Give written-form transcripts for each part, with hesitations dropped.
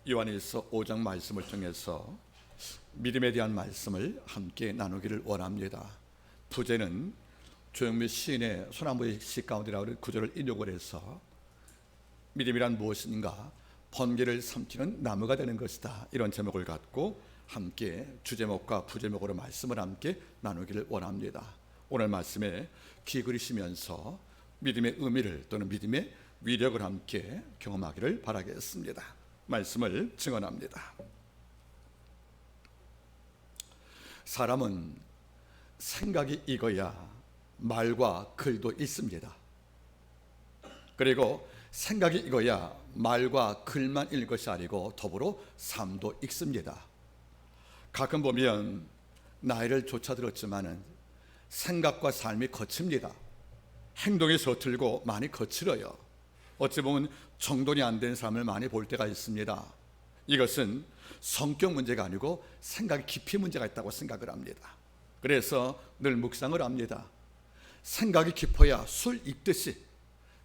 요한일서 5장 말씀을 통해서 믿음에 대한 말씀을 함께 나누기를 원합니다. 부제는 조영미 시인의 소나무의 시 가운데라는 구절을 인용을 해서 믿음이란 무엇인가, 번개를 삼키는 나무가 되는 것이다, 이런 제목을 갖고 함께 주제목과 부제목으로 말씀을 함께 나누기를 원합니다. 오늘 말씀에 귀 기울이시면서 믿음의 의미를 또는 믿음의 위력을 함께 경험하기를 바라겠습니다. 말씀을 증언합니다. 사람은 생각이 익어야 말과 글도 있습니다. 그리고 생각이 익어야 말과 글만 읽을 것이 아니고 더불어 삶도 읽습니다. 가끔 보면 나이를 쫓아들었지만은 생각과 삶이 거칩니다. 행동이 서툴고 많이 거칠어요. 어찌 보면 정돈이 안 된 사람을 많이 볼 때가 있습니다. 이것은 성격 문제가 아니고 생각의 깊이 문제가 있다고 생각을 합니다. 그래서 늘 묵상을 합니다. 생각이 깊어야 술 익듯이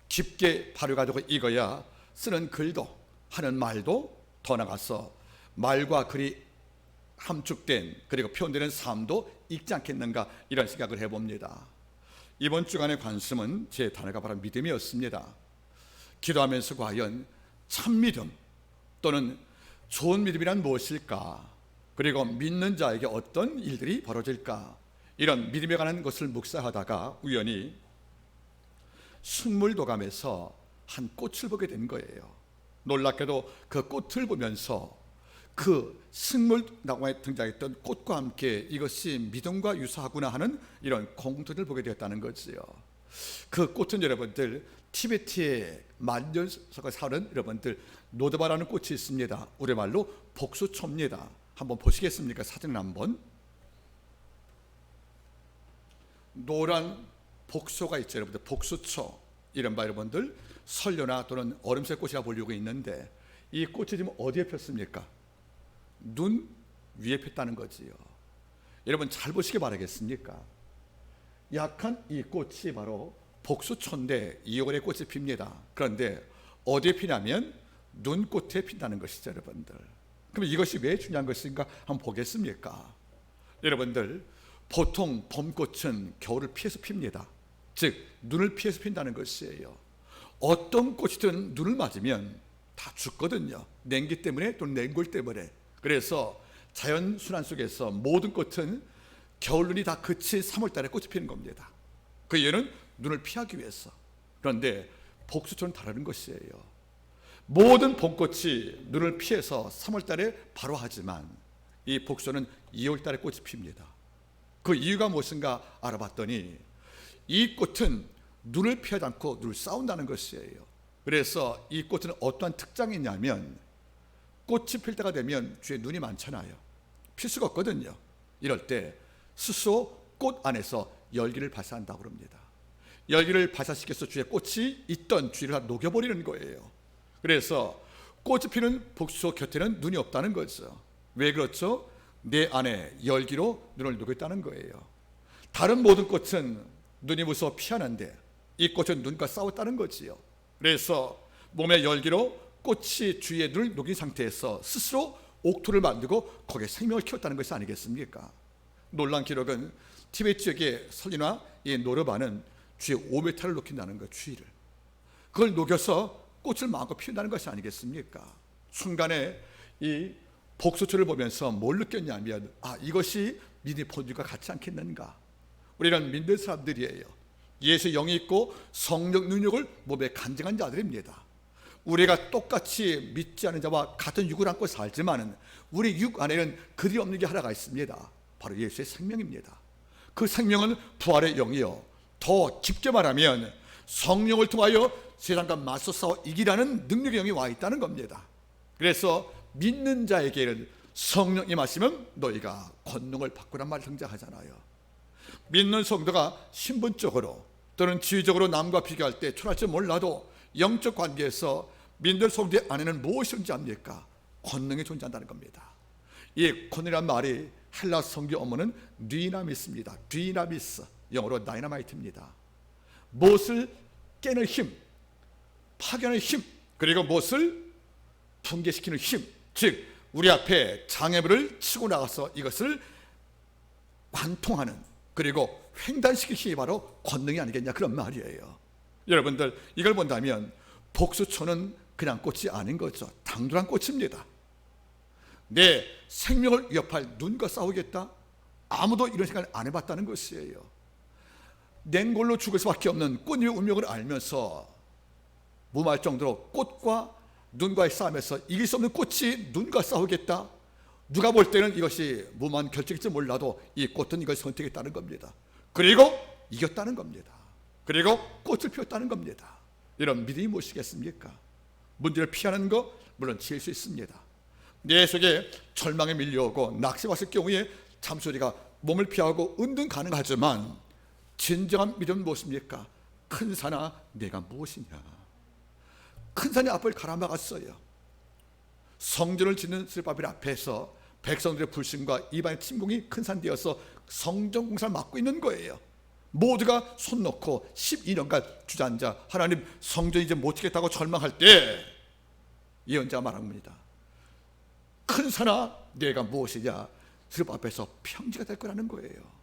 깊게 발효가지고 익어야 쓰는 글도 하는 말도 더 나가서 말과 글이 함축된 그리고 표현되는 삶도 읽지 않겠는가, 이런 생각을 해봅니다. 이번 주간의 관심은 제 단어가 바로 믿음이었습니다. 기도하면서 과연 참믿음 또는 좋은 믿음이란 무엇일까, 그리고 믿는 자에게 어떤 일들이 벌어질까, 이런 믿음에 관한 것을 묵상하다가 우연히 식물도감에서 한 꽃을 보게 된 거예요. 놀랍게도 그 꽃을 보면서 그 식물도감에 등장했던 꽃과 함께 이것이 믿음과 유사하구나 하는 이런 공통을 보게 되었다는 거지요. 그 꽃은 여러분들 티베트의 만년석을 사는 여러분들 노드바라는 꽃이 있습니다. 우리말로 복수초입니다. 한번 보시겠습니까? 사진을 한번. 노란 복소가 있죠, 여러분들. 복수초, 이른바 여러분들 설료나 또는 얼음새 꽃이라 보려고 있는데, 이 꽃이 지금 어디에 폈습니까? 눈 위에 폈다는 거지요. 여러분 잘 보시기 바라겠습니까? 약한 이 꽃이 바로 복수초인데 2월에 꽃이 핍니다. 그런데 어디에 피냐면 눈꽃에 핀다는 것이죠, 여러분들. 그럼 이것이 왜 중요한 것인가 한번 보겠습니까? 여러분들, 보통 봄꽃은 겨울을 피해서 핍니다. 즉 눈을 피해서 핀다는 것이에요. 어떤 꽃이든 눈을 맞으면 다 죽거든요. 냉기 때문에 또는 냉골 때문에. 그래서 자연순환 속에서 모든 꽃은 겨울눈이 다 그친 3월달에 꽃이 피는 겁니다. 그 이유는 눈을 피하기 위해서. 그런데 복수초는 다른 것이에요. 모든 봄꽃이 눈을 피해서 3월달에 바로 하지만 이 복수초는 2월달에 꽃이 핍니다. 그 이유가 무엇인가 알아봤더니 이 꽃은 눈을 피하지 않고 눈을 싸운다는 것이에요. 그래서 이 꽃은 어떠한 특장이 있냐면, 꽃이 필 때가 되면 주위에 눈이 많잖아요. 필 수가 없거든요. 이럴 때 스스로 꽃 안에서 열기를 발사한다고 합니다. 열기를 발사시켜서 주위에 꽃이 있던 주위를 다 녹여버리는 거예요. 그래서 꽃이 피는 복수초 곁에는 눈이 없다는 거죠. 왜 그렇죠? 내 안에 열기로 눈을 녹였다는 거예요. 다른 모든 꽃은 눈이 무서워 피하는데 이 꽃은 눈과 싸웠다는 거지요. 그래서 몸의 열기로 꽃이 주위에 눈을 녹인 상태에서 스스로 옥토를 만들고 거기에 생명을 키웠다는 것이 아니겠습니까? 놀라운 기록은 티베트 지역의 설리나 이 노르바는 주위에 5m를 녹인다는 거예요. 주위를. 그걸 녹여서 꽃을 마음껏 피운다는 것이 아니겠습니까? 순간에 이 복수초를 보면서 뭘 느꼈냐면, 이것이 믿음의 본질과 같지 않겠는가. 우리는 믿는 사람들이에요. 예수 영이 있고 성령 능력을 몸에 간증한 자들입니다. 우리가 똑같이 믿지 않은 자와 같은 육을 안고 살지만은 우리 육 안에는 그들이 없는 게 하나가 있습니다. 바로 예수의 생명입니다. 그 생명은 부활의 영이요, 더 깊게 말하면 성령을 통하여 세상과 맞서 싸워 이기라는 능력의 영이 와 있다는 겁니다. 그래서 믿는 자에게는 성령이 임하시면 너희가 권능을 받고란 말이 등장하잖아요. 믿는 성도가 신분적으로 또는 지위적으로 남과 비교할 때 초라할지 몰라도 영적 관계에서 믿는 성도의 안에는 무엇이 존재합니까? 권능이 존재한다는 겁니다. 이 권능이란 말이 헬라 성경 어머는 디나미스입니다. 디나미스, 영어로 다이너마이트입니다. 무엇을 깨는 힘, 파견의 힘, 그리고 무엇을 붕괴시키는 힘, 즉 우리 앞에 장애물을 치고 나가서 이것을 관통하는, 그리고 횡단시킬 힘이 바로 권능이 아니겠냐, 그런 말이에요. 여러분들, 이걸 본다면 복수초는 그냥 꽃이 아닌 거죠. 당돌한 꽃입니다. 내 생명을 위협할 눈과 싸우겠다? 아무도 이런 생각을 안 해봤다는 것이에요. 냉골로 죽을 수밖에 없는 꽃잎의 운명을 알면서 무마할 정도로 꽃과 눈과의 싸움에서 이길 수 없는 꽃이 눈과 싸우겠다? 누가 볼 때는 이것이 무모한 결정일지 몰라도 이 꽃은 이걸 선택했다는 겁니다. 그리고 이겼다는 겁니다. 그리고 꽃을 피웠다는 겁니다. 이런 믿음이 무엇이겠습니까? 문제를 피하는 거 물론 지을 수 있습니다. 내 속에 절망에 밀려오고 낙심이 왔을 경우에 잠소리가 몸을 피하고 은둔 가능하지만 진정한 믿음은 무엇입니까? 큰 산아 내가 무엇이냐. 큰 산이 앞을 가로막았어요. 성전을 짓는 스룹바벨 앞에서 백성들의 불신과 이방의 침공이 큰 산 되어서 성전 공사를 막고 있는 거예요. 모두가 손 놓고 12년간 주저앉아 하나님 성전 이제 못 짓겠다고 절망할 때 예언자가 말합니다. 큰 산아 내가 무엇이냐. 스룹 앞에서 평지가 될 거라는 거예요.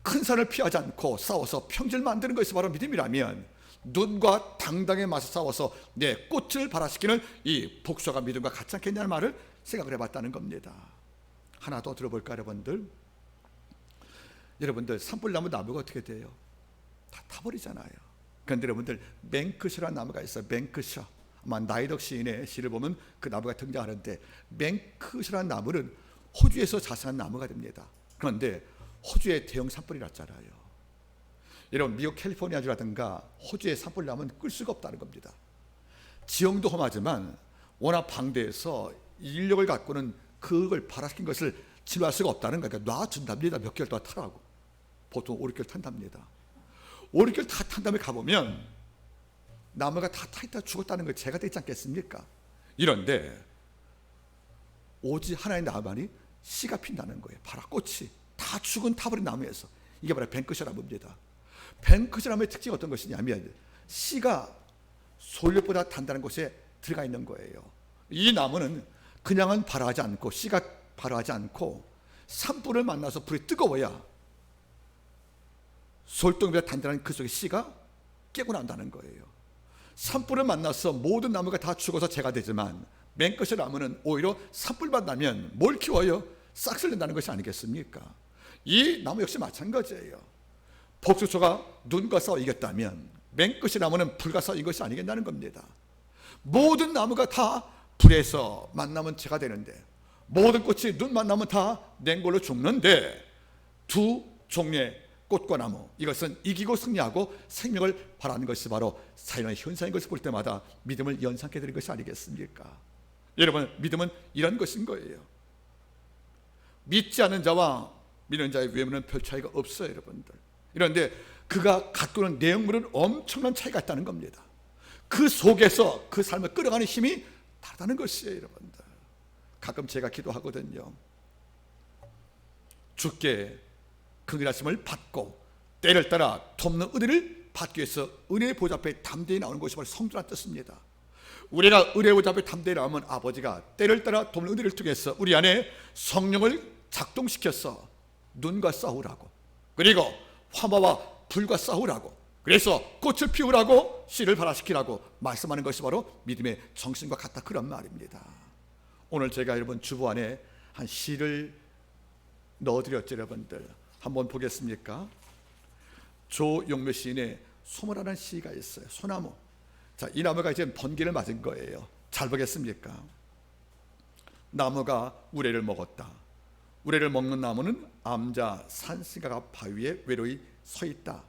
큰 산을 피하지 않고 싸워서 평지를 만드는 것이 바로 믿음이라면 눈과 당당에 맞서 싸워서 내 꽃을 발화시키는 이 복수가 믿음과 같지 않겠냐는 말을 생각을 해봤다는 겁니다. 하나 더 들어볼까 여러분들? 여러분들 산불나무 나무가 어떻게 돼요? 다 타버리잖아요. 그런데 여러분들 맹크셔라는 나무가 있어요. 맹크셔. 아마 나이덕 시인의 시를 보면 그 나무가 등장하는데, 맹크셔라는 나무는 호주에서 자생한 나무가 됩니다. 그런데 호주에 대형 산불이 났잖아요. 여러분 미국 캘리포니아주라든가 호주의 산불나무는 끌 수가 없다는 겁니다. 지형도 험하지만 워낙 방대해서 인력을 갖고는 그걸 발화시킨 것을 진화할 수가 없다는 거니까 놔준답니다. 몇 개월 동안 타라고. 보통 5, 6개월 탄답니다. 5, 6개월 다 탄 다음에 가보면 나무가 다 타있다 죽었다는 걸 제가 되지 않겠습니까? 이런데 오직 하나의 나무만이 씨가 핀다는 거예요. 바라 꽃이 다 죽은 타버린 나무에서. 이게 바로 뱅크셔 나무입니다. 뱅크셔 나무의 특징이 어떤 것이냐면 씨가 솔잎보다 단단한 곳에 들어가 있는 거예요. 이 나무는 그냥은 발화하지 않고, 씨가 발화하지 않고 산불을 만나서 불이 뜨거워야 솔동보다 단단한 그 속에 씨가 깨고 난다는 거예요. 산불을 만나서 모든 나무가 다 죽어서 재가 되지만 맹크셔 나무는 오히려 산불 만나면 뭘 키워요? 싹쓸 낸다는 것이 아니겠습니까? 이 나무 역시 마찬가지예요. 복수초가 눈과 싸워 이겼다면 맹크셔 나무는 불과 싸워 이긴 것이 아니겠다는 겁니다. 모든 나무가 다 불에서 만나면 재가 되는데, 모든 꽃이 눈 만나면 다 냉골로 죽는데, 두 종류의 꽃과 나무, 이것은 이기고 승리하고 생명을 발하는 것이 바로 자연의 현상인 것을 볼 때마다 믿음을 연상케 되는 것이 아니겠습니까? 여러분, 믿음은 이런 것인 거예요. 믿지 않는 자와 믿는 자의 외모는 별 차이가 없어요, 여러분들. 그런데 그가 갖고 있는 내용물은 엄청난 차이가 있다는 겁니다. 그 속에서 그 삶을 끌어가는 힘이 다르다는 것이에요, 여러분들. 가끔 제가 기도하거든요. 주께 긍휼하심을 받고 때를 따라 돕는 은혜를 받기 위해서 은혜의 보좌 앞에 담대히 나오는 것이 바로 성도란 뜻입니다. 우리가 은혜의 보좌 앞에 담대히 나오면 아버지가 때를 따라 돕는 은혜를 통해서 우리 안에 성령을 작동시켜서 눈과 싸우라고, 그리고 화마와 불과 싸우라고, 그래서 꽃을 피우라고, 씨를 발화시키라고 말씀하는 것이 바로 믿음의 정신과 같다, 그런 말입니다. 오늘 제가 여러분 주보 안에 한 시를 넣어드렸죠. 여러분들 한번 보겠습니까? 조용묘 시인의 소모라는 시가 있어요. 소나무. 자, 이 나무가 이제 번개를 맞은 거예요. 잘 보겠습니까? 나무가 우레를 먹었다. 우레를 먹는 나무는 암자 산승가가 바위에 외로이 서 있다.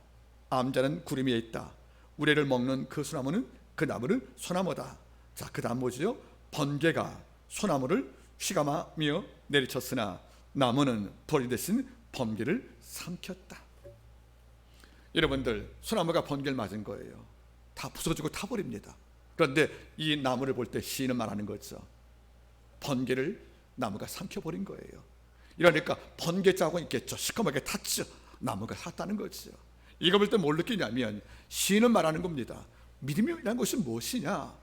암자는 구름 위에 있다. 우레를 먹는 그 소나무는, 그 나무는 소나무다. 자, 그 다음 뭐죠? 번개가 소나무를 휘감아며 내리쳤으나 나무는 벌이 대신 번개를 삼켰다. 여러분들, 소나무가 번개를 맞은 거예요. 다 부서지고 타버립니다. 그런데 이 나무를 볼 때 시인은 말하는 거죠. 번개를 나무가 삼켜버린 거예요. 이러니까 번개 자국은 있겠죠. 시커멓게 탔죠. 나무가 샀다는 거죠. 이거 볼 때 뭘 느끼냐면 시인은 말하는 겁니다. 믿음이라는 것이 무엇이냐?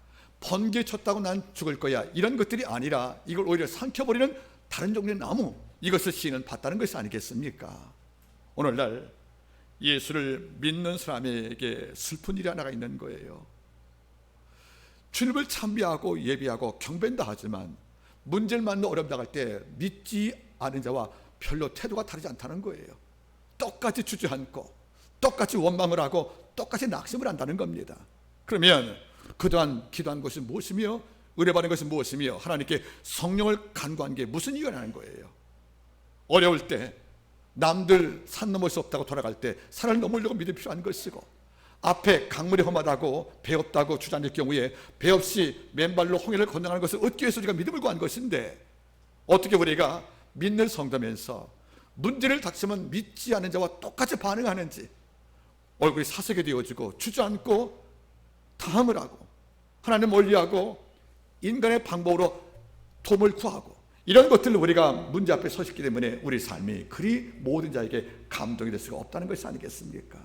번개 쳤다고 난 죽을 거야, 이런 것들이 아니라 이걸 오히려 삼켜버리는 다른 종류의 나무, 이것을 시인은 봤다는 것이 아니겠습니까? 오늘날 예수를 믿는 사람에게 슬픈 일이 하나가 있는 거예요. 주님을 찬미하고 예비하고 경배한다 하지만 문제를 만나 어려움 당할 때 믿지 않은 자와 별로 태도가 다르지 않다는 거예요. 똑같이 주저앉고 똑같이 원망을 하고 똑같이 낙심을 한다는 겁니다. 그러면 그동안 기도한 것이 무엇이며 의뢰받은 것이 무엇이며 하나님께 성령을 간구한 게 무슨 이유라는 거예요. 어려울 때, 남들 산 넘을 수 없다고 돌아갈 때 산을 넘으려고 믿음이 필요한 것이고, 앞에 강물이 험하다고 배 없다고 주저앉을 경우에 배 없이 맨발로 홍해를 건너가는 것을 얻기 위해서 우리가 믿음을 구한 것인데, 어떻게 우리가 믿는 성도면서 문제를 닥치면 믿지 않은 자와 똑같이 반응하는지, 얼굴이 사색이 되어지고 주저앉고 당함을 하고 하나님 멀리하고 인간의 방법으로 도움을 구하고, 이런 것들을 우리가 문제 앞에 서있기 때문에 우리 삶이 그리 모든 자에게 감동이 될 수가 없다는 것이 아니겠습니까?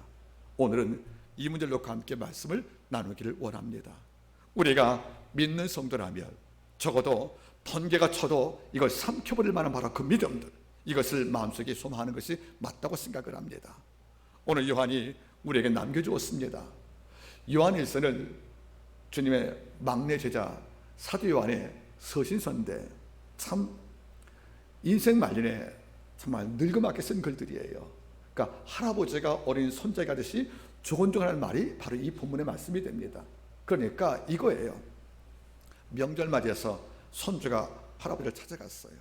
오늘은 이 문제를 놓고 함께 말씀을 나누기를 원합니다. 우리가 믿는 성도라면 적어도 번개가 쳐도 이걸 삼켜버릴 만한 바로 그 믿음들, 이것을 마음속에 소망하는 것이 맞다고 생각을 합니다. 오늘 요한이 우리에게 남겨주었습니다. 요한일서는 주님의 막내 제자 사도 요한의 서신서인데 참 인생 말년에 정말 늙음하게 쓴 글들이에요. 그러니까 할아버지가 어린 손자가 하듯이 조곤조곤하는 말이 바로 이 본문의 말씀이 됩니다. 그러니까 이거예요. 명절 맞이해서 손주가 할아버지를 찾아갔어요.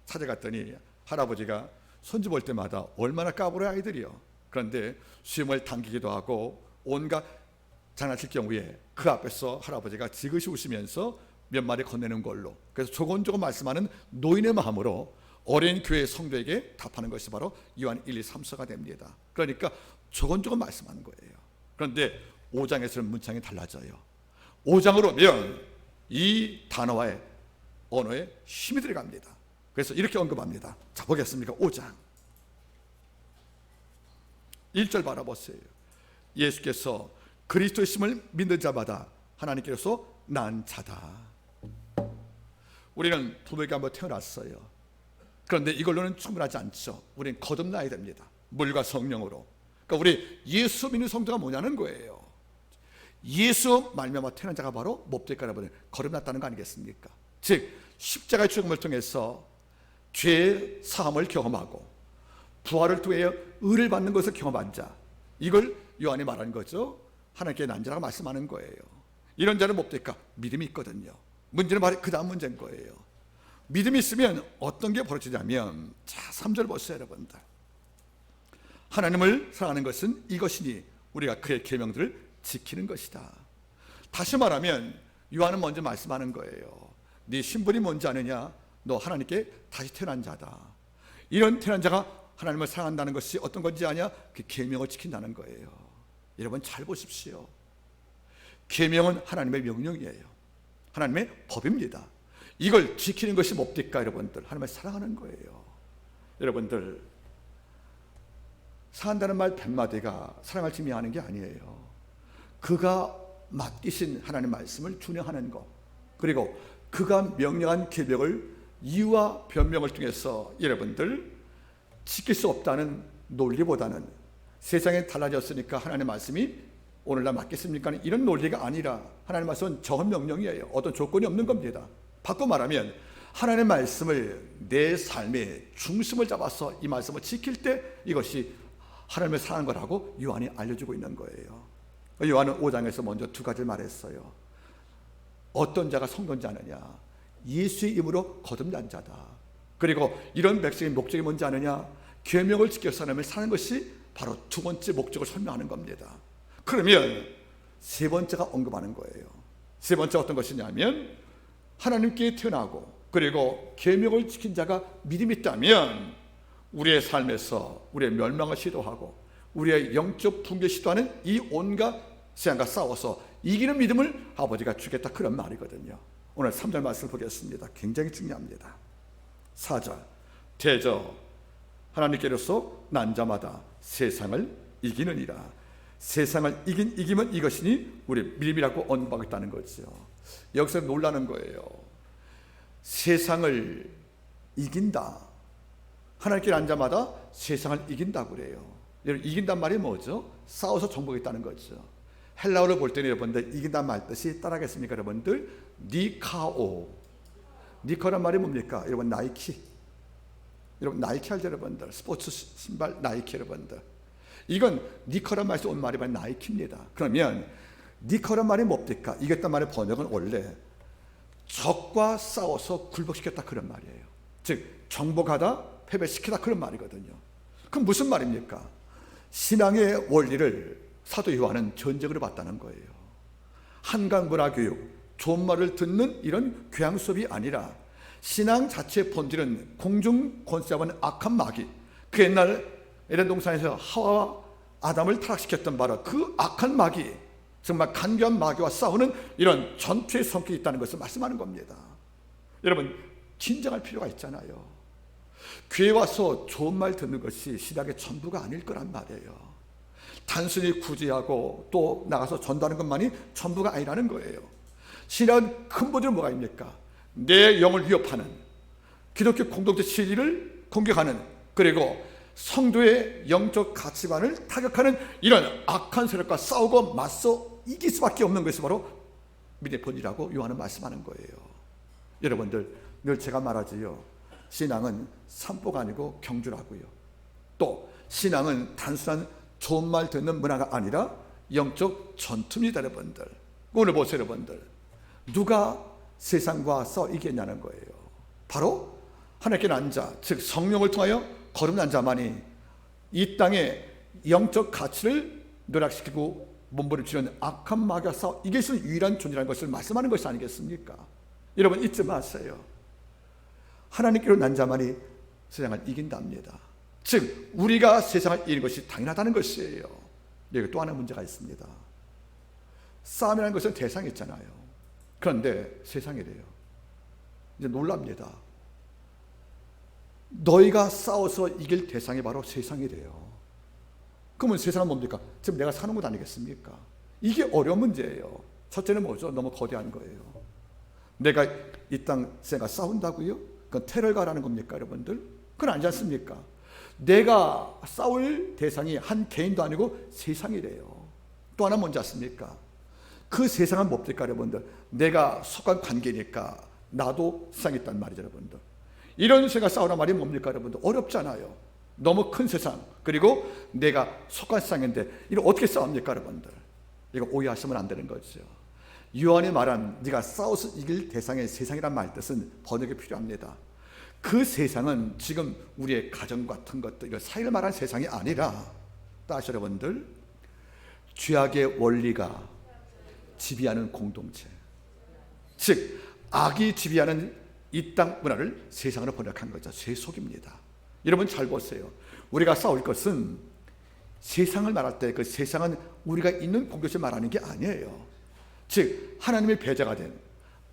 찾아갔더니 할아버지가 손주 볼 때마다 얼마나 까불어요, 아이들이요. 그런데 수염을 당기기도 하고 온갖 장난칠 경우에 그 앞에서 할아버지가 지그시 웃으면서 몇 마디 건네는 걸로, 그래서 조곤조곤 말씀하는 노인의 마음으로 어린 교회 성도에게 답하는 것이 바로 요한 1, 2, 3서가 됩니다. 그러니까 조곤조곤 말씀하는 거예요. 그런데 5장에서는 문장이 달라져요. 5장으로 오면 이 단어와의 언어에 힘이 들어갑니다. 그래서 이렇게 언급합니다. 자, 보겠습니까? 5장 1절 바라보세요. 예수께서 그리스도이심을 믿는 자마다 하나님께서 난 자다. 우리는 부모에게 한번 태어났어요. 그런데 이걸로는 충분하지 않죠. 우리는 거듭나야 됩니다. 물과 성령으로. 그러니까 우리 예수 믿는 성도가 뭐냐는 거예요. 예수 말미암아 태어난 자가 바로 뭡니까? 거듭났다는 거 아니겠습니까? 즉 십자가의 죽음을 통해서 죄의 사함을 경험하고 부활을 통해 의를 받는 것을 경험한 자, 이걸 요한이 말하는 거죠. 하나님께 난 자라고 말씀하는 거예요. 이런 자는 뭡니까? 믿음이 있거든요. 문제는 바로 그 다음 문제인 거예요. 믿음이 있으면 어떤 게 벌어지냐면, 자 3절 보세요 여러분들. 하나님을 사랑하는 것은 이것이니 우리가 그의 계명들을 지키는 것이다. 다시 말하면 요한은 먼저 말씀하는 거예요. 네 신분이 뭔지 아느냐? 너 하나님께 다시 태어난 자다. 이런 태어난 자가 하나님을 사랑한다는 것이 어떤 건지 아냐? 그 계명을 지킨다는 거예요. 여러분 잘 보십시오. 계명은 하나님의 명령이에요. 하나님의 법입니다. 이걸 지키는 것이 뭡니까 여러분들? 하나님을 사랑하는 거예요. 여러분들, 사랑한다는 말 100마디가 사랑을 지미하는 게 아니에요. 그가 맡기신 하나님의 말씀을 준행하는 것, 그리고 그가 명령한 계명을 이유와 변명을 통해서 여러분들 지킬 수 없다는 논리보다는, 세상에 달라졌으니까 하나님의 말씀이 오늘날 맞겠습니까? 이런 논리가 아니라 하나님의 말씀은 정한 명령이에요. 어떤 조건이 없는 겁니다. 바꿔 말하면 하나님의 말씀을 내 삶의 중심을 잡아서 이 말씀을 지킬 때 이것이 하나님을 사랑한 거라고 요한이 알려주고 있는 거예요. 요한은 5장에서 먼저 두 가지를 말했어요. 어떤 자가 성도인지 아느냐? 예수의 이름으로 거듭난 자다. 그리고 이런 백성의 목적이 뭔지 아느냐? 계명을 지켜서 하나님을 사는 것이 바로 두 번째 목적을 설명하는 겁니다. 그러면 세 번째가 언급하는 거예요. 세 번째 어떤 것이냐면, 하나님께 태어나고 그리고 계명을 지킨 자가 믿음이 있다면 우리의 삶에서 우리의 멸망을 시도하고 우리의 영적 붕괴 시도하는 이 온갖 세상과 싸워서 이기는 믿음을 아버지가 주겠다, 그런 말이거든요. 오늘 3절 말씀을 보겠습니다. 굉장히 중요합니다. 4절, 대저 하나님께로서 난 자마다 세상을 이기느니라. 세상을 이긴 이김은 이것이니 우리 믿음이라고 언급하고 있다는 거죠. 여기서 놀라는 거예요. 세상을 이긴다. 하나님께 앉자마다 세상을 이긴다고 그래요. 여러분, 이긴단 말이 뭐죠? 싸워서 정복했다는 거죠. 헬라어를 볼 때는 여러분들 이긴단 말 뜻이 따라하겠습니까? 여러분들 니카오. 니카란 말이 뭡니까? 여러분 나이키. 여러분 나이키 알죠? 여러분들 스포츠 신발 나이키. 여러분들 이건 니커란 말에서 온 말이 바로 나이키입니다. 그러면 니커란 말이 뭡니까? 이겼단 말의 번역은 원래 적과 싸워서 굴복시켰다 그런 말이에요. 즉 정복하다 패배시키다 그런 말이거든요. 그럼 무슨 말입니까? 신앙의 원리를 사도 요한은 전적으로 봤다는 거예요. 한강 문화교육, 좋은 말을 듣는 이런 교양 수업이 아니라 신앙 자체의 본질은 공중 권세하는 악한 마귀, 그 옛날 에덴 동산에서 하와와 아담을 타락시켰던 바로 그 악한 마귀, 정말 간교한 마귀와 싸우는 이런 전투의 성격이 있다는 것을 말씀하는 겁니다. 여러분 긴장할 필요가 있잖아요. 교회 와서 좋은 말 듣는 것이 신앙의 전부가 아닐 거란 말이에요. 단순히 구제하고 또 나가서 전도하는 것만이 전부가 아니라는 거예요. 신앙은 근본적으로 뭐가 있습니까? 내 영을 위협하는, 기독교 공동체 진리를 공격하는, 그리고 성도의 영적 가치관을 타격하는 이런 악한 세력과 싸우고 맞서 이길 수밖에 없는 것이 바로 믿음의 본질이라고 요한은 말씀하는 거예요. 여러분들 늘 제가 말하지요. 신앙은 산보가 아니고 경주라고요. 또 신앙은 단순한 좋은 말 듣는 문화가 아니라 영적 전투입니다. 여러분들 오늘 보세요. 여러분들 누가 세상과 싸워 이겼냐는 거예요. 바로 하나님께 난 자, 즉 성령을 통하여 거듭난 자만이 이 땅에 영적 가치를 누락시키고 몸부림치는 악한 마귀와 싸워 이길 수 있는 유일한 존재라는 것을 말씀하는 것이 아니겠습니까? 여러분 잊지 마세요. 하나님께로 난 자만이 세상을 이긴답니다. 즉 우리가 세상을 이기는 것이 당연하다는 것이에요. 여기 또 하나 문제가 있습니다. 싸움이라는 것은 대상이 있잖아요. 그런데 세상이래요. 이제 놀랍니다. 너희가 싸워서 이길 대상이 바로 세상이래요. 그러면 세상은 뭡니까? 지금 내가 사는 곳 아니겠습니까? 이게 어려운 문제예요. 첫째는 뭐죠? 너무 거대한 거예요. 내가 이 땅 세상과 싸운다고요? 그건 테러를 가라는 겁니까 여러분들? 그건 아니지 않습니까? 내가 싸울 대상이 한 개인도 아니고 세상이래요. 또 하나 뭔지 아십니까? 그 세상은 뭡니까 여러분들? 내가 속한 관계니까 나도 세상에 있단 말이죠 여러분들. 이런 세상과 싸우란 말이 뭡니까 여러분들? 어렵잖아요. 너무 큰 세상, 그리고 내가 속한 세상인데 이걸 어떻게 싸웁니까 여러분들? 이거 오해하시면 안 되는 거죠. 요한이 말한 네가 싸워서 이길 대상의 세상이란 말 뜻은 번역이 필요합니다. 그 세상은 지금 우리의 가정 같은 것들, 이거 사회를 말하는 세상이 아니라 다시 여러분들 죄악의 원리가 지배하는 공동체, 즉 악이 지배하는 이 땅 문화를 세상으로 번역한 거죠. 죄 속입니다. 여러분 잘 보세요. 우리가 싸울 것은 세상을 말할 때 그 세상은 우리가 있는 공동체 말하는 게 아니에요. 즉 하나님의 배제가 된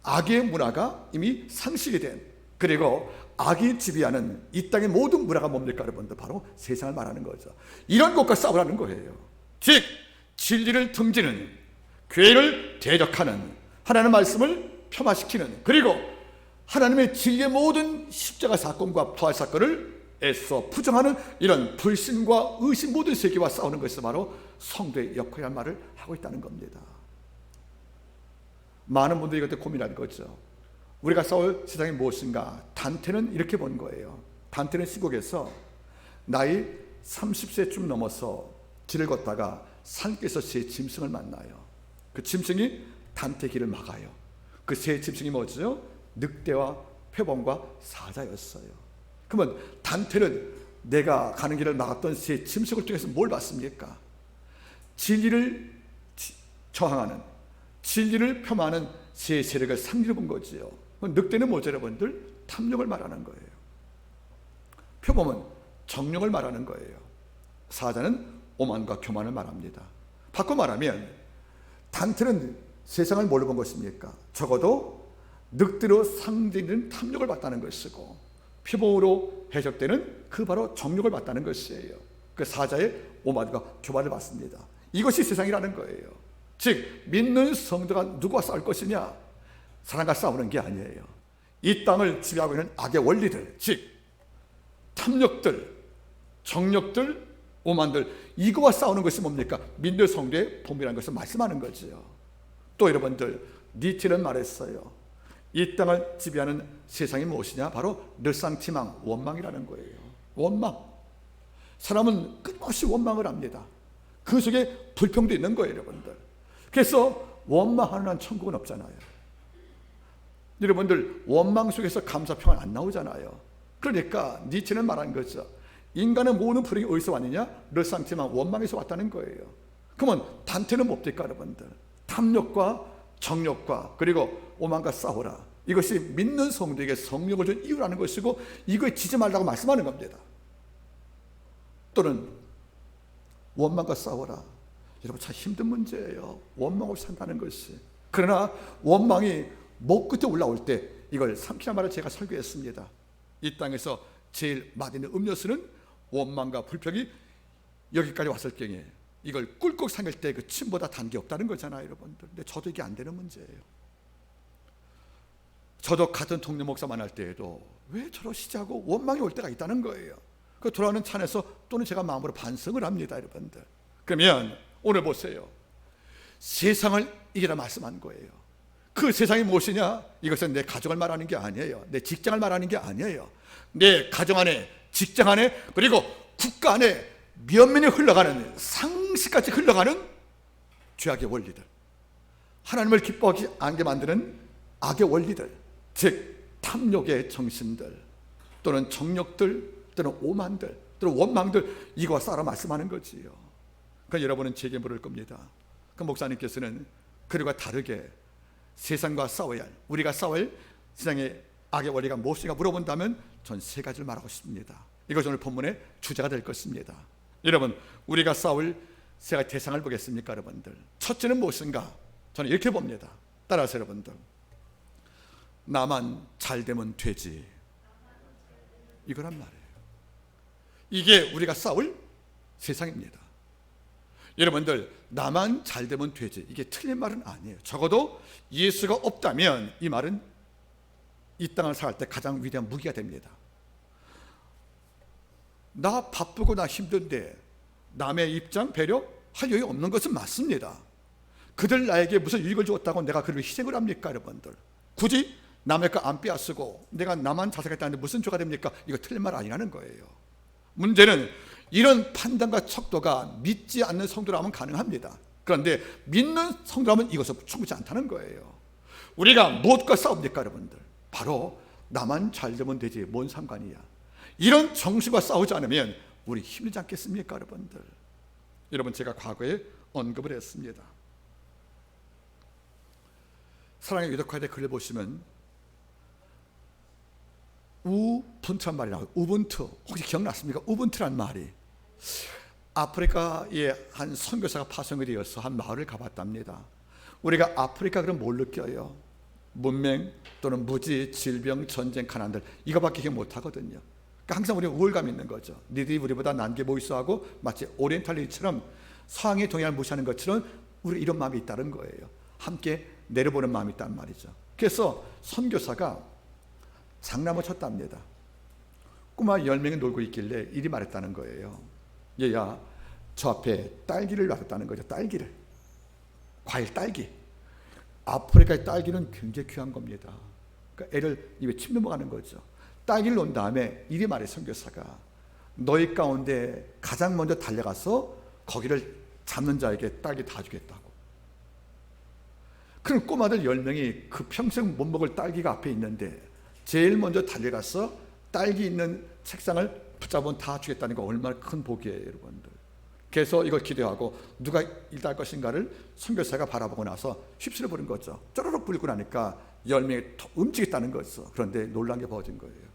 악의 문화가 이미 상식이 된, 그리고 악이 지배하는 이 땅의 모든 문화가 뭡니까 여러분들? 바로 세상을 말하는 거죠. 이런 것과 싸우라는 거예요. 즉 진리를 등지는, 교회를 대적하는, 하나님의 말씀을 폄하시키는, 그리고 하나님의 진리의 모든 십자가 사건과 부활 사건을 애써 부정하는 이런 불신과 의심 모든 세계와 싸우는 것이 바로 성도의 역할이라는 말을 하고 있다는 겁니다. 많은 분들이 이것때 고민할 거죠. 우리가 싸울 세상이 무엇인가? 단테는 이렇게 본 거예요. 단테는 시국에서 나이 30세쯤 넘어서 길을 걷다가 산길에서 세 짐승을 만나요. 그 짐승이 단테 길을 막아요. 그 세 짐승이 뭐죠? 늑대와 표범과 사자였어요. 그러면 단테는 내가 가는 길을 막았던 세 짐승을 통해서 뭘 봤습니까? 진리를 저항하는, 진리를 폄하하는 세 세력을 상기를 본 거지요. 늑대는 뭐죠 여러분들? 탐욕을 말하는 거예요. 표범은 정욕을 말하는 거예요. 사자는 오만과 교만을 말합니다. 바꿔 말하면 단테는 세상을 뭘로 본 것입니까? 적어도 늑대로 상징되는 탐욕을 봤다는 것이고, 표범으로 해석되는 그 바로 정욕을 봤다는 것이에요. 그 사자의 오만과 교만을 봤습니다. 이것이 세상이라는 거예요. 즉 믿는 성도가 누구와 싸울 것이냐? 사랑과 싸우는 게 아니에요. 이 땅을 지배하고 있는 악의 원리들, 즉 탐욕들, 정욕들, 오만들, 이거와 싸우는 것이 뭡니까? 믿는 성도의 본분이라는 것을 말씀하는 거죠. 또 여러분들, 니체는 말했어요. 이 땅을 지배하는 세상이 무엇이냐? 바로 르상티망, 원망이라는 거예요. 원망. 사람은 끊임없이 원망을 합니다. 그 속에 불평도 있는 거예요, 여러분들. 그래서 원망하는 한 천국은 없잖아요. 여러분들, 원망 속에서 감사평안 안 나오잖아요. 그러니까 니체는 말한 거죠. 인간의 모든 불행이 어디서 왔느냐? 르상티망, 원망에서 왔다는 거예요. 그러면 단테는 뭡니까, 여러분들? 탐욕과 정욕과 그리고 오만과 싸우라. 이것이 믿는 성도에게 성령을 준 이유라는 것이고, 이거에 지지 말라고 말씀하는 겁니다. 또는 원망과 싸워라. 여러분, 참 힘든 문제예요. 원망 없이 산다는 것이. 그러나 원망이 목 끝에 올라올 때 이걸 삼키란 말을 제가 설교했습니다. 이 땅에서 제일 맛있는 음료수는 원망과 불평이 여기까지 왔을 경에 이걸 꿀꺽 삼킬 때 그 침보다 단 게 없다는 거잖아요, 여러분들. 근데 저도 이게 안 되는 문제예요. 저도 같은 동료 목사 만날 때에도 왜 저러시지 하고 원망이 올 때가 있다는 거예요. 그 돌아오는 찬에서 또는 제가 마음으로 반성을 합니다, 여러분들. 그러면 오늘 보세요. 세상을 이기라 말씀한 거예요. 그 세상이 무엇이냐? 이것은 내 가정을 말하는 게 아니에요. 내 직장을 말하는 게 아니에요. 내 가정 안에, 직장 안에, 그리고 국가 안에 면면이 흘러가는, 상식같이 흘러가는 죄악의 원리들, 하나님을 기뻐하지 않게 만드는 악의 원리들, 즉 탐욕의 정신들, 또는 정욕들, 또는 오만들, 또는 원망들, 이거와 싸우라 말씀하는 거지요. 그러니까 여러분은 제게 물을 겁니다. 그 목사님께서는 그들과 다르게 세상과 싸워야 할, 우리가 싸워야 할 세상의 악의 원리가 무엇인가 물어본다면 전 세 가지를 말하고 싶습니다. 이것이 오늘 본문의 주제가 될 것입니다. 여러분, 우리가 싸울 세 가지 대상을 보겠습니까, 여러분들? 첫째는 무엇인가? 저는 이렇게 봅니다. 따라서 여러분들, 나만 잘 되면 되지, 이거란 말이에요. 이게 우리가 싸울 세상입니다. 여러분들, 나만 잘 되면 되지, 이게 틀린 말은 아니에요. 적어도 예수가 없다면 이 말은 이 땅을 살 때 가장 위대한 무기가 됩니다. 나 바쁘고 나 힘든데 남의 입장 배려 할 여유 없는 것은 맞습니다. 그들 나에게 무슨 유익을 주었다고 내가 그를 희생을 합니까, 여러분들? 굳이 남의 거 안 빼앗고 내가 나만 자살했다는데 무슨 죄가 됩니까? 이거 틀린 말 아니라는 거예요. 문제는 이런 판단과 척도가 믿지 않는 성도라면 가능합니다. 그런데 믿는 성도라면 이것은 충분치 않다는 거예요. 우리가 무엇과 싸웁니까, 여러분들? 바로 나만 잘 되면 되지, 뭔 상관이야. 이런 정신과 싸우지 않으면 우리 힘들지 않겠습니까, 여러분들? 여러분, 제가 과거에 언급을 했습니다. 사랑의 유덕화의 글을 보시면 우분투란 말이 나와요. 우분투, 혹시 기억났습니까? 우분투란 말이 아프리카의 한 선교사가 파송이 되어서 한 마을을 가봤답니다. 우리가 아프리카 그럼 뭘 느껴요? 문맹 또는 무지, 질병, 전쟁, 가난들, 이거밖에 기억 못하거든요. 그러니까 항상 우리가 우울감 있는 거죠. 니들이 우리보다 난 게 뭐 있어 하고 마치 오리엔탈리처럼 서양의 동양을 무시하는 것처럼 우리 이런 마음이 있다는 거예요. 함께 내려보는 마음이 있단 말이죠. 그래서 선교사가 장난을 쳤답니다. 꼬마 10명이 놀고 있길래 이리 말했다는 거예요. 얘야, 저 앞에 딸기를 놔뒀다는 거죠. 딸기를, 과일 딸기. 아프리카의 딸기는 굉장히 귀한 겁니다. 그러니까 애를 입에 침 넘어가는 거죠. 딸기를 놓은 다음에 이리 말해, 선교사가 너희 가운데 가장 먼저 달려가서 거기를 잡는 자에게 딸기 다 주겠다고. 그럼 꼬마들 10명이 그 평생 못 먹을 딸기가 앞에 있는데 제일 먼저 달려가서 딸기 있는 책상을 붙잡으면 다 주겠다는 거 얼마나 큰 복이에요, 여러분들. 그래서 이걸 기대하고 누가 일할 것인가를 선교사가 바라보고 나서 휩쓸어 버린 거죠. 쪼르륵 불고 나니까 10명이 움직였다는 거죠. 그런데 놀란 게 벌어진 거예요.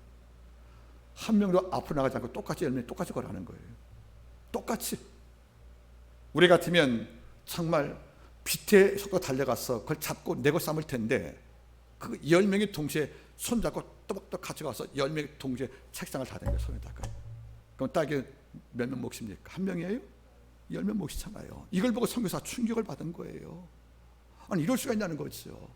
한 명도 앞으로 나가지 않고 똑같이 10명이 똑같이 걸어가는 거예요. 똑같이. 우리 같으면 정말 빛의 속도 달려가서 그걸 잡고 내고 삼을 텐데 그 10명이 동시에 손잡고 또박또박 가져가서 10명이 동시에 책상을 다 댄 거예요, 손에다가. 그럼 딸기 몇 명 몫입니까? 한 명이에요? 10명 몫이잖아요. 이걸 보고 선교사 충격을 받은 거예요. 아니, 이럴 수가 있냐는 거죠.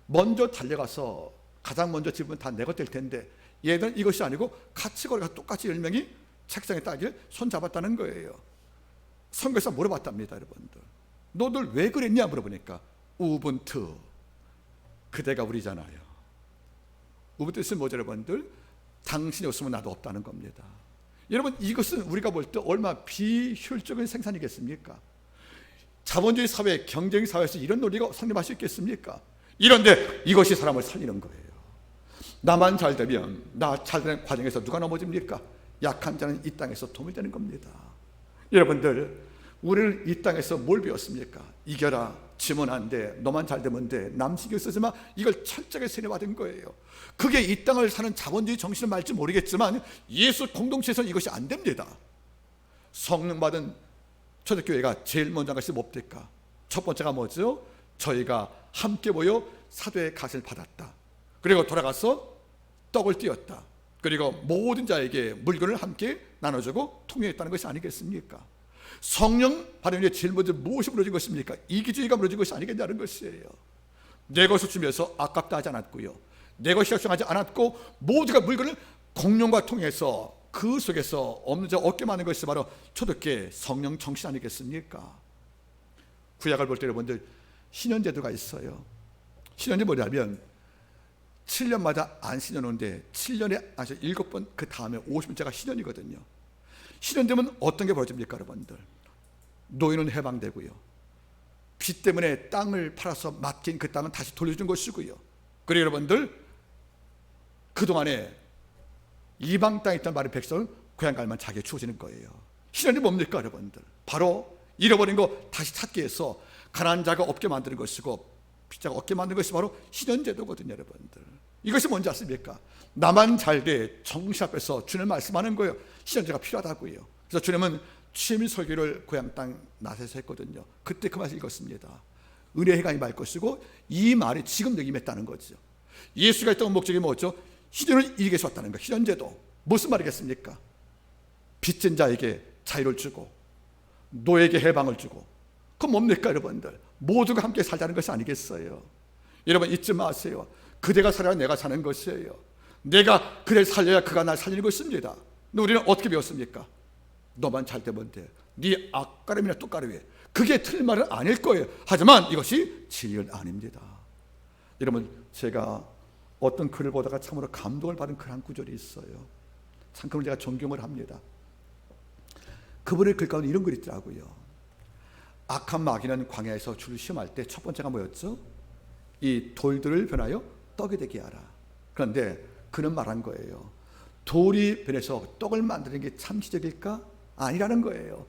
먼저 달려가서 가장 먼저 집으면 다 내 것 될 텐데 얘들은 이것이 아니고 같이 걸어가 똑같이 10명이 책상에 따길 손잡았다는 거예요. 선교사 물어봤답니다. 여러분들, 너들 왜 그랬냐 물어보니까 우분투, 그대가 우리잖아요. 우분투 뜻은 뭐죠 여러분들? 당신이 없으면 나도 없다는 겁니다. 여러분, 이것은 우리가 볼 때 얼마나 비효율적인 생산이겠습니까? 자본주의 사회, 경쟁 사회에서 이런 논리가 성립할 수 있겠습니까? 이런데 이것이 사람을 살리는 거예요. 나만 잘 되면, 나 잘 되는 과정에서 누가 넘어집니까? 약한 자는 이 땅에서 도움이 되는 겁니다. 여러분들, 우리는 이 땅에서 뭘 배웠습니까? 이겨라, 지면 안 돼, 너만 잘 되면 돼, 남 신경 쓰지 마, 이걸 철저하게 세뇌받은 거예요. 그게 이 땅을 사는 자본주의 정신을 말지 모르겠지만 예수 공동체에서는 이것이 안 됩니다. 성령 받은 초대교회가 제일 먼저 한 것이 뭡니까? 첫 번째가 뭐죠? 저희가 함께 모여 사도의 가르침을 받았다. 그리고 돌아가서 떡을 띄었다. 그리고 모든 자에게 물건을 함께 나눠주고 통용했다는 것이 아니겠습니까? 성령 받으면 제일 먼저 무엇이 무너진 것입니까? 이기주의가 무너진 것이 아니겠냐는 것이에요. 내 것을 주면서 아깝다 하지 않았고요, 내 것이 걱정하지 않았고, 모두가 물건을 공용과 통해서 그 속에서 없는 자 얻게 만든 것이 바로 초대교회 성령 정신 아니겠습니까? 구약을 볼 때 여러분들 신년제도가 있어요. 신년제 뭐냐면 7년마다 안식년 오는데 7년에 안식 7번, 그 다음에 50번째가 신년이거든요. 신년되면 어떤 게 벌어집니까 여러분들? 노인은 해방되고요, 빚 때문에 땅을 팔아서 맡긴 그 땅은 다시 돌려준 것이고요, 그리고 여러분들 그동안에 이방 땅에 있던 많은 백성은 고향 갈만 자기에 주어지는 거예요. 신년이 뭡니까 여러분들? 바로 잃어버린 거 다시 찾기 위해서 가난한 자가 없게 만드는 것이고 빚자가 없게 만드는 것이 바로 신년제도거든요. 여러분들, 이것이 뭔지 아십니까? 나만 잘돼 정신 앞에서 주님 말씀하는 거예요. 신년제가 필요하다고요. 그래서 주님은 취미 설교를 고향 땅 나서서 했거든요. 그때 그 말을 읽었습니다. 은혜의 해강이 말 것이고, 이 말이 지금 여기 맺다는 거죠. 예수가 있던 목적이 뭐죠? 신년을 이기게 해서 왔다는 거예요. 신년제도 무슨 말이겠습니까? 빚진 자에게 자유를 주고 노예에게 해방을 주고, 그건 뭡니까 여러분들? 모두가 함께 살자는 것이 아니겠어요? 여러분 잊지 마세요. 그대가 살아야 내가 사는 것이에요. 내가 그대를 살려야 그가 날 살리는 것입니다. 근데 우리는 어떻게 배웠습니까? 너만 잘 되면 돼, 네 앞가름이나 뚝가름이, 그게 틀린 말은 아닐 거예요. 하지만 이것이 진리는 아닙니다. 여러분, 제가 어떤 글을 보다가 참으로 감동을 받은 글 한 구절이 있어요. 참 그걸 제가 존경을 합니다. 그분의 글 가운데 이런 글이 있더라고요. 악한 마귀는 광야에서 주를 시험할 때 첫 번째가 뭐였죠? 이 돌들을 변하여 떡이 되게 하라. 그런데 그는 말한 거예요. 돌이 변해서 떡을 만드는 게 참 기적일까? 아니라는 거예요.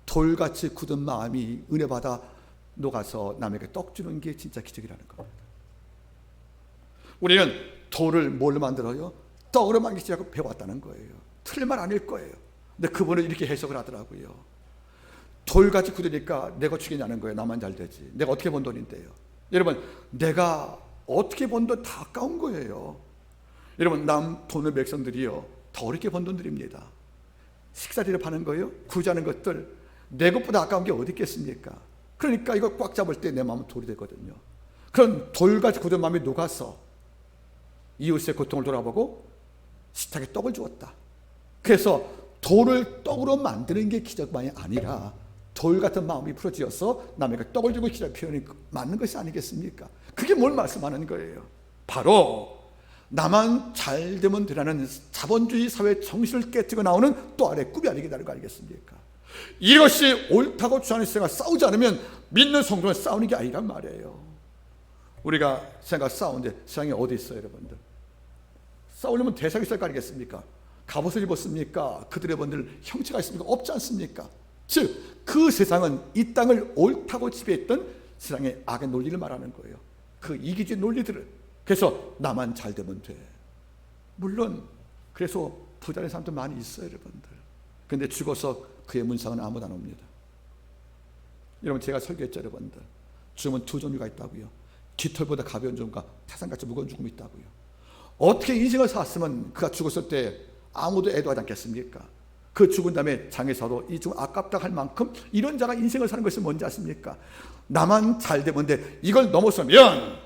돌같이 굳은 마음이 은혜 받아 녹아서 남에게 떡 주는 게 진짜 기적이라는 겁니다. 우리는 돌을 뭘로 만들어요? 떡으로 만들자고 배웠다는 거예요. 틀린 말 아닐 거예요. 근데 그분은 이렇게 해석을 하더라고요. 돌같이 굳으니까 내가 죽이냐는 거예요. 나만 잘 되지, 내가 어떻게 번 돈인데요. 여러분, 내가 어떻게 번 돈 다 아까운 거예요. 여러분, 남 돈을 백성들이요 더 어렵게 번 돈들입니다. 식사리를 파는 거예요, 구제하는 것들, 내 것보다 아까운 게 어디 있겠습니까? 그러니까 이거 꽉 잡을 때 내 마음은 돌이 되거든요. 그런 돌같이 굳은 마음이 녹아서 이웃의 고통을 돌아보고 식탁에 떡을 주었다. 그래서 돌을 떡으로 만드는 게 기적만이 아니라 돌 같은 마음이 풀어지어서 남에게 떡을 주고 기적 표현이 맞는 것이 아니겠습니까? 그게 뭘 말씀하는 거예요? 바로 나만 잘 되면 되라는 자본주의 사회 정신을 깨뜨리고 나오는 또 아래 꿈이 아니겠다는 거 아니겠습니까? 이것이 옳다고 주장하는 세상과 싸우지 않으면 믿는 성도는 싸우는 게 아니란 말이에요. 우리가 세상과 싸우는데 세상에 어디 있어요 여러분들? 싸우려면 대상이 있을 거 아니겠습니까? 갑옷을 입었습니까? 그들의 본들 형체가 있습니까? 없지 않습니까? 즉 그 세상은 이 땅을 옳다고 지배했던 세상의 악의 논리를 말하는 거예요. 그 이기주의 논리들을. 그래서 나만 잘 되면 돼. 물론 그래서 부자된 사람도 많이 있어요 여러분들. 그런데 죽어서 그의 문상은 아무도 안 옵니다. 여러분, 제가 설교했죠 여러분들. 죽음은 두 종류가 있다고요. 깃털보다 가벼운 죽음과 태산같이 무거운 죽음이 있다고요. 어떻게 인생을 살았으면 그가 죽었을 때 아무도 애도하지 않겠습니까? 그 죽은 다음에 장에서도 이 죽음 아깝다 할 만큼 이런 자가 인생을 사는 것이 뭔지 아십니까? 나만 잘 되면 돼, 이걸 넘어서면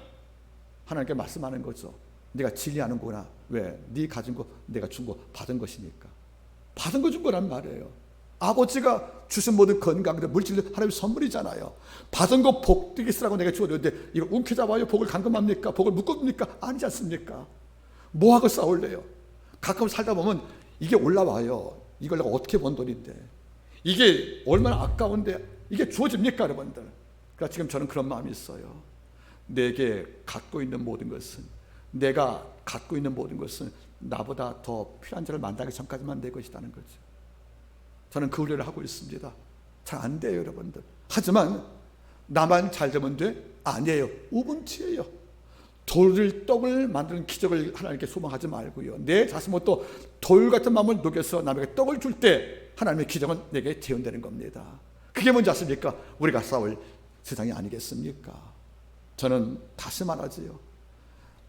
하나님께 말씀하는 거죠. 네가 진리하는구나. 왜? 네 가진 거 내가 준 거 받은 것이니까. 받은 거 준 거란 말이에요. 아버지가 주신 모든 건강들 물질들 하나님의 선물이잖아요. 받은 거 복되게 쓰라고 내가 주었는데 이걸 움켜잡아요. 복을 감금합니까? 복을 묶습니까? 아니지 않습니까? 뭐하고 싸울래요? 가끔 살다 보면 이게 올라와요. 이걸 내가 어떻게 번 돈인데 이게 얼마나 아까운데 이게 주어집니까 여러분들? 그러니까 지금 저는 그런 마음이 있어요. 내게 갖고 있는 모든 것은, 내가 갖고 있는 모든 것은 나보다 더 필요한 자를 만나기 전까지만 내 것이라는 거죠. 저는 그 훈련을 하고 있습니다. 잘 안 돼요 여러분들. 하지만 나만 잘 되면 돼? 아니에요. 우분투예요. 돌을 떡을 만드는 기적을 하나님께 소망하지 말고요. 내 자신은 또 돌 같은 마음을 녹여서 남에게 떡을 줄 때 하나님의 기적은 내게 재현되는 겁니다. 그게 뭔지 아십니까? 우리가 싸울 세상이 아니겠습니까? 저는 다시 말하지요.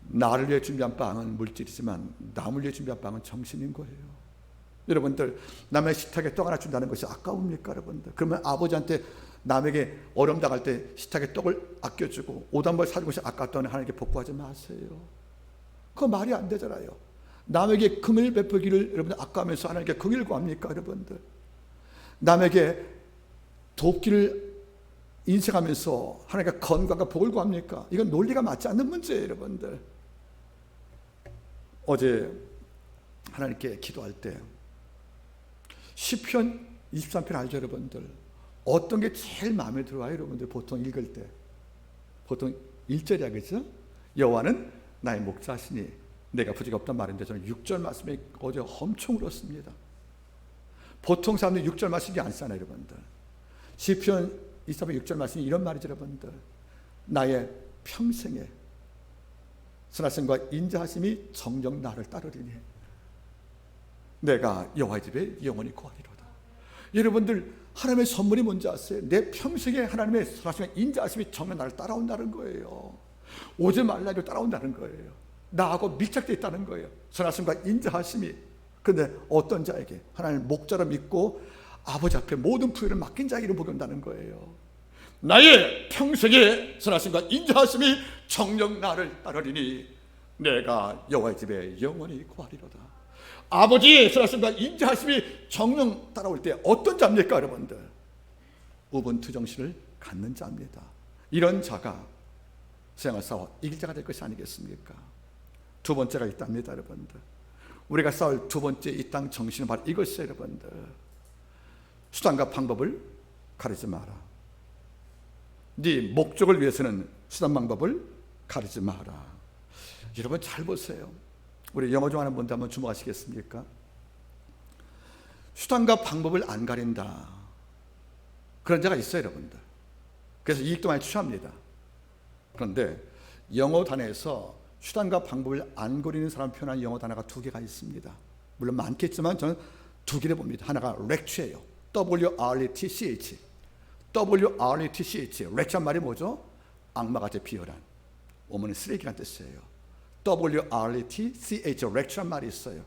나를 위해 준비한 빵은 물질이지만 남을 위해 준비한 빵은 정신인 거예요. 여러분들, 남의 식탁에 떡 하나 준다는 것이 아까웁니까 여러분들? 그러면 아버지한테 남에게 어려움 당할 때 식탁에 떡을 아껴주고 옷 한 벌 사준 것이 아깝다는 하나님께 복구하지 마세요. 그거 말이 안 되잖아요. 남에게 긍휼 베풀기를 여러분들 아까워하면서 하나님께 긍휼을 구합니까 여러분들? 남에게 돕기를 인생하면서 하나님께 건강과 복을 구합니까? 이건 논리가 맞지 않는 문제예요 여러분들. 어제 하나님께 기도할 때 시편 23편 알죠 여러분들? 어떤 게 제일 마음에 들어와요 여러분들? 보통 읽을 때 보통 1절이야 그죠? 여호와는 나의 목자시니 내가 부족이 없단 말인데 저는 6절 말씀에 어제 엄청 울었습니다. 보통 사람들이 6절 말씀이 안 쓰잖아요 여러분들. 시편 23편 6절 말씀이 이런 말이죠 여러분들. 나의 평생에 선하심과 인자하심이 정녕 나를 따르리니 내가 여호와의 집에 영원히 거하리로다. 여러분들, 하나님의 선물이 뭔지 아세요? 내 평생에 하나님의 선하심과 인자하심이 정녕 나를 따라온다는 거예요. 오지 말라고 따라온다는 거예요. 나하고 밀착되어 있다는 거예요. 선하심과 인자하심이. 그런데 어떤 자에게 하나님을 목자로 믿고 아버지 앞에 모든 부여를 맡긴 자에게 복이 온다는 거예요. 나의 평생에 선하심과 인자하심이 정녕 나를 따르리니 내가 여호와의 집에 영원히 거하리로다. 아버지의 선하심과 인자하심이 정녕 따라올 때 어떤 자입니까 여러분들? 우분투 정신을 갖는 자입니다. 이런 자가 세상을 싸워 이길 자가 될 것이 아니겠습니까? 두 번째가 있답니다 여러분들. 우리가 싸울 두 번째 이 땅 정신은 바로 이것이에요 여러분들. 수단과 방법을 가리지 마라. 네 목적을 위해서는 수단 방법을 가리지 마라. 여러분 잘 보세요. 우리 영어 좋아하는 분들 한번 주목하시겠습니까? 수단과 방법을 안 가린다. 그런 자가 있어요 여러분들. 그래서 이익도 많이 취합니다. 그런데 영어 단어에서 수단과 방법을 안 가리는 사람 표현한 영어 단어가 두 개가 있습니다. 물론 많겠지만 저는 두 개를 봅니다. 하나가 wretch예요. W-R-E-T-C-H. W-R-E-T-C-H. wretch란 말이 뭐죠? 악마같이 비열한, 어머니 쓰레기란 뜻이에요. W-R-E-T-C-H. wretch란 말이 있어요.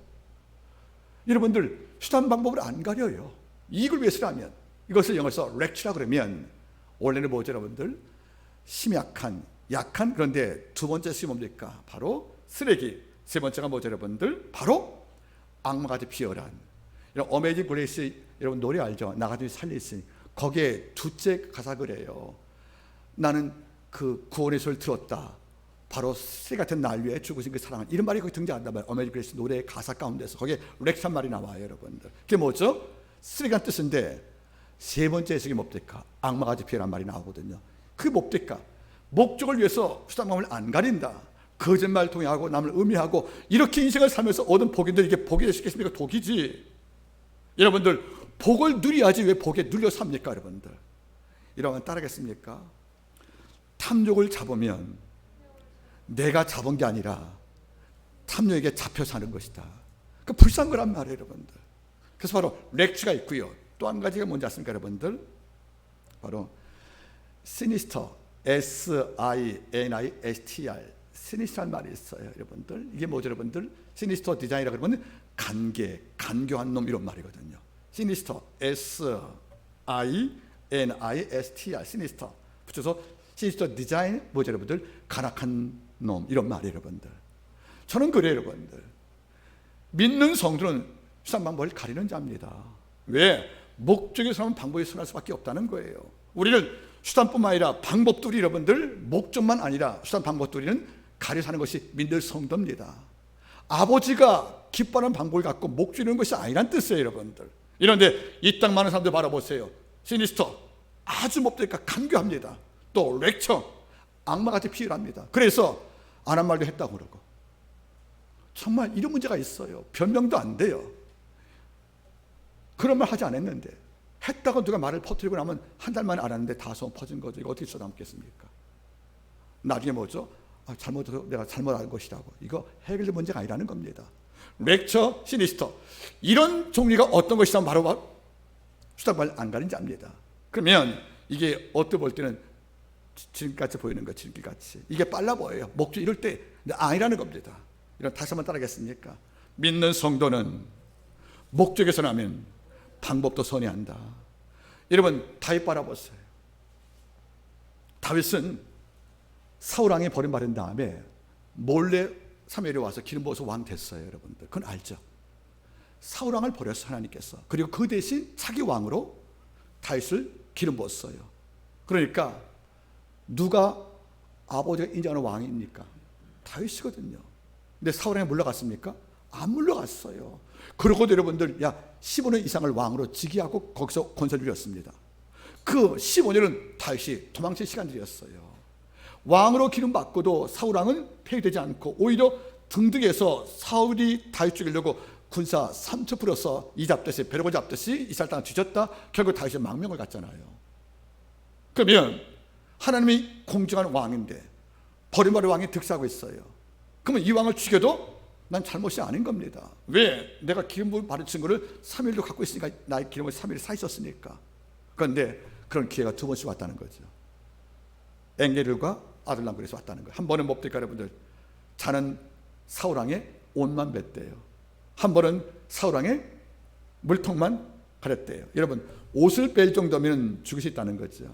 여러분들, 수단 방법을 안 가려요. 이익을 위해서라면, 이것을 영어에서 wretch라 그러면 원래는 뭐죠 여러분들? 심약한, 약한. 그런데 두 번째 시 뭡니까? 바로 쓰레기. 세 번째가 뭐죠 여러분들? 바로 악마같이 비열한. 이런 어메이징 그레이스 여러분 노래 알죠? 나 가지고 살리시니. 거기에 둘째 가사 그래요. 나는 그 구원의 소리를 들었다. 바로 쓰레기 같은 날 위에 죽으신 그 사랑을. 이런 말이 거기 등장한단 말이에요. 어메이징 그레이스 노래의 가사 가운데서 거기에 렉산 말이 나와요 여러분들. 그게 뭐죠? 쓰레기란 뜻인데 세 번째 해석이 뭡니까? 악마같이 비열한 말이 나오거든요. 그게 뭡니까? 목적을 위해서 수단방법을 안 가린다. 거짓말 통해하고 남을 음해하고 이렇게 인생을 살면서 얻은 복인데 이게 복이 될 수 있겠습니까? 독이지. 여러분들, 복을 누려야지 왜 복에 눌려 삽니까 여러분들? 이러면 따르겠습니까? 탐욕을 잡으면 내가 잡은 게 아니라 탐욕에게 잡혀 사는 것이다. 그 불쌍한 거란 말이에요 여러분들. 그래서 바로 렉츠가 있고요. 또 한 가지가 뭔지 아십니까 여러분들? 바로 시니스터. S-I-N-I-S-T-R. 시니스터라는 말이 있어요 여러분들. 이게 뭐죠 여러분들? 시니스터 디자인이라고 그러면 간교한 놈 이런 말이거든요. 시니스터. S-I-N-I-S-T-R. 시니스터. 붙여서 시니스터 디자인 뭐죠 여러분들? 간악한 놈, 이런 말이에요, 여러분들. 저는 그래요, 여러분들. 믿는 성도는 수단 방법을 가리는 자입니다. 왜? 목적에 선한 방법에 선할 수밖에 없다는 거예요. 우리는 수단뿐만 아니라 방법도 우리 여러분들, 목적만 아니라 수단 방법도 우리는 가려 사는 것이 믿는 성도입니다. 아버지가 기뻐하는 방법을 갖고 목적 이루는 것이 아니란 뜻이에요, 여러분들. 이런데 이 땅 많은 사람들 바라보세요. 시니스터, 아주 못되니까 간교합니다. 또 렉처, 악마같이 피해합니다. 그래서 안 한 말도 했다고 그러고. 정말 이런 문제가 있어요. 변명도 안 돼요. 그런 말 하지 않았는데, 했다고 누가 말을 퍼뜨리고 나면 한 달 만에 알았는데 다 소문 퍼진 거죠. 이거 어떻게 써담겠습니까? 나중에 뭐죠? 내가 잘못 알 것이라고. 이거 해결될 문제가 아니라는 겁니다. 렉처, 시니스터, 이런 종류가 어떤 것이다 바로 수단발 안 가린 자입니다. 그러면 이게 어떻게 볼 때는 지름같이 보이는 거, 지름길같이. 이게 빨라 보여요. 목적 이럴 때 아니라는 겁니다. 이런 다시 한번 따라하겠습니까? 믿는 성도는 목적에 선하면 방법도 선회한다. 여러분, 다윗 바라보세요. 다윗은 사울왕이 버림받은 다음에 몰래 사무엘이 와서 기름 부어서 왕 됐어요, 여러분들. 그건 알죠? 사울왕을 버렸어, 하나님께서. 그리고 그 대신 차기 왕으로 다윗을 기름 부었어요. 그러니까 누가 아버지가 인정하는 왕입니까? 다윗이거든요. 근데 사울왕에 물러갔습니까? 안 물러갔어요. 그러고도 여러분들, 15년 이상을 왕으로 즉위하고 거기서 권세를 누렸습니다. 그 15년은 다윗이 도망칠 시간들이었어요. 왕으로 기름 받고도 사울왕은 폐위되지 않고 오히려 등등해서 사울이 다윗 죽이려고 군사 3천 풀어서 이 잡듯이 벼락을 잡듯이 이스라엘 땅을 뒤졌다. 결국 다윗이 망명을 갔잖아요. 그러면 하나님이 공정한 왕인데 버림받은 왕이 득세하고 있어요. 그러면 이 왕을 죽여도 난 잘못이 아닌 겁니다. 왜? 내가 기름을 받은 친구를 3일도 갖고 있으니까 나의 기름을 3일 사 있었으니까. 그런데 그런 기회가 두 번씩 왔다는 거죠. 엥게를과 아둘람굴에서 왔다는 거예요. 한 번은 뭡니까, 여러분들? 자는 사울왕의 옷만 맸대요. 한 번은 사울왕의 물통만 가렸대요. 여러분, 옷을 뺄 정도면 죽일 수 있다는 거죠.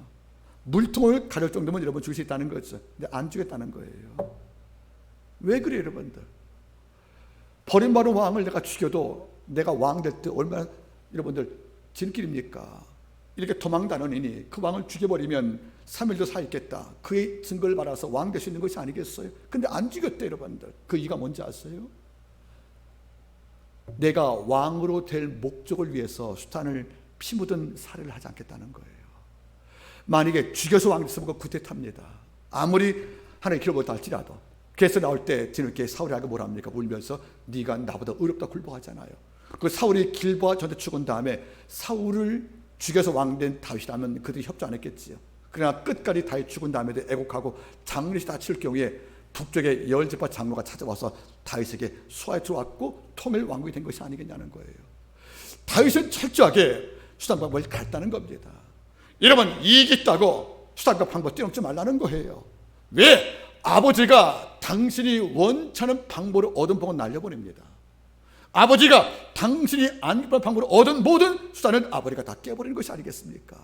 물통을 가릴 정도면 여러분 죽일 수 있다는 거죠. 근데 안 죽였다는 거예요. 왜 그래요, 여러분들? 버림받은 왕을 내가 죽여도 내가 왕 될 때 얼마나 여러분들 지름길입니까? 이렇게 도망다니니 그 왕을 죽여버리면 3일도 사 있겠다. 그의 증거를 받아서 왕 될 수 있는 것이 아니겠어요? 근데 안 죽였대, 여러분들. 그 이유가 뭔지 아세요? 내가 왕으로 될 목적을 위해서 수탄을 피 묻은 살해를 하지 않겠다는 거예요. 만약에 죽여서 왕 됐으면 그거 구태타입니다. 아무리 하나님 길어보다 할지라도. 그래서 나올 때 뒤늦게 사울이 하고 뭐라 합니까? 울면서 네가 나보다 의롭다 굴복하잖아요. 그 사울이 길보아 전에 죽은 다음에 사울을 죽여서 왕된 다윗이라면 그들이 협조 안 했겠지요. 그러나 끝까지 다윗 죽은 다음에도 애곡하고 장례식 다 치를 경우에 북쪽의 열지파 장로가 찾아와서 다윗에게 수하에 들어왔고 통일 왕국이 된 것이 아니겠냐는 거예요. 다윗은 철저하게 수단 방법을 갔다는 겁니다. 여러분, 이익이 있다고 수단과 방법 뛰어넘지 말라는 거예요. 왜? 아버지가 당신이 원치 않은 방법을 얻은 복은 날려보냅니다. 아버지가 당신이 안 기뻐하는 방법을 얻은 모든 수단은 아버지가 다 깨버리는 것이 아니겠습니까?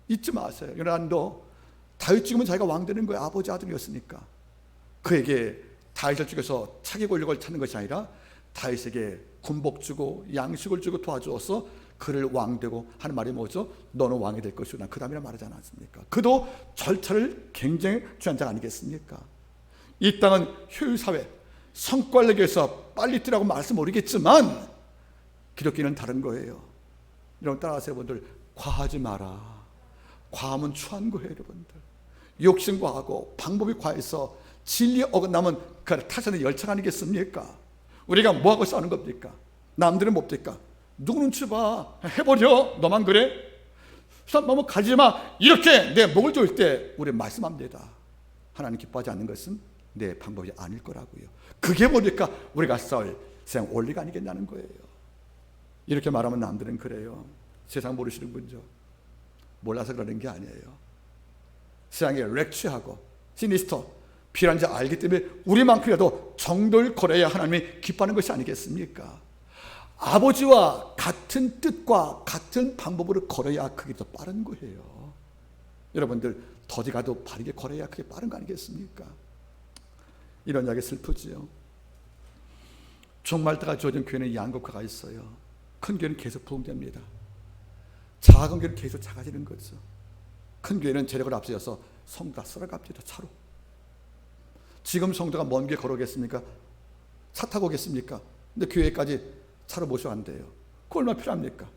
잊지 마세요. 요나단도 다윗 죽으면 자기가 왕 되는 거예요. 아버지 아들이었으니까. 그에게 다윗을 죽여서 차기 권력을 찾는 것이 아니라 다윗에게 군복 주고 양식을 주고 도와주어서 그를 왕 되고 하는 말이 뭐죠? 너는 왕이 될 것이고 난 그 다음이라 말하지 않았습니까? 그도 절차를 굉장히 취한 자가 아니겠습니까? 이 땅은 효율사회, 성과를 내기 위해서 빨리 뛰라고 말씀 모르겠지만 기독교는 다른 거예요. 여러분 따라하세요. 분들, 과하지 마라. 과하면 추한 거예요, 여러분들. 욕심 과하고 방법이 과해서 진리에 어긋나면 그 타산의 열차가 아니겠습니까? 우리가 뭐하고 싸우는 겁니까? 남들은 뭡니까? 누구 눈치 봐. 해버려. 너만 그래? 수단 방법 가지지 마. 이렇게 내 목을 조일 때 우리 말씀합니다. 하나님 기뻐하지 않는 것은 내 방법이 아닐 거라고요. 그게 뭡니까? 우리가 싸울 세상 원리가 아니겠냐는 거예요. 이렇게 말하면 남들은 그래요. 세상 모르시는 분죠. 몰라서 그러는 게 아니에요. 세상에 렉취하고 시니스터 필요한 자 알기 때문에 우리만큼이라도 정도를 걸어야 하나님이 기뻐하는 것이 아니겠습니까? 아버지와 같은 뜻과 같은 방법으로 걸어야 그게 더 빠른 거예요. 여러분들 더디 가도 바르게 걸어야 그게 빠른 거 아니겠습니까? 이런 이야기 슬프지요. 종말때가 주어진 교회는 양극화가 있어요. 큰 교회는 계속 부흥됩니다. 작은 교회는 계속 작아지는 거죠. 큰 교회는 재력을 앞세워서 성도가 쓸어갑니다. 차로. 지금 성도가 먼 길 걸어오겠습니까? 차 타고 오겠습니까? 근데 교회까지 차로 모셔 안 돼요. 그거 얼마나 필요합니까?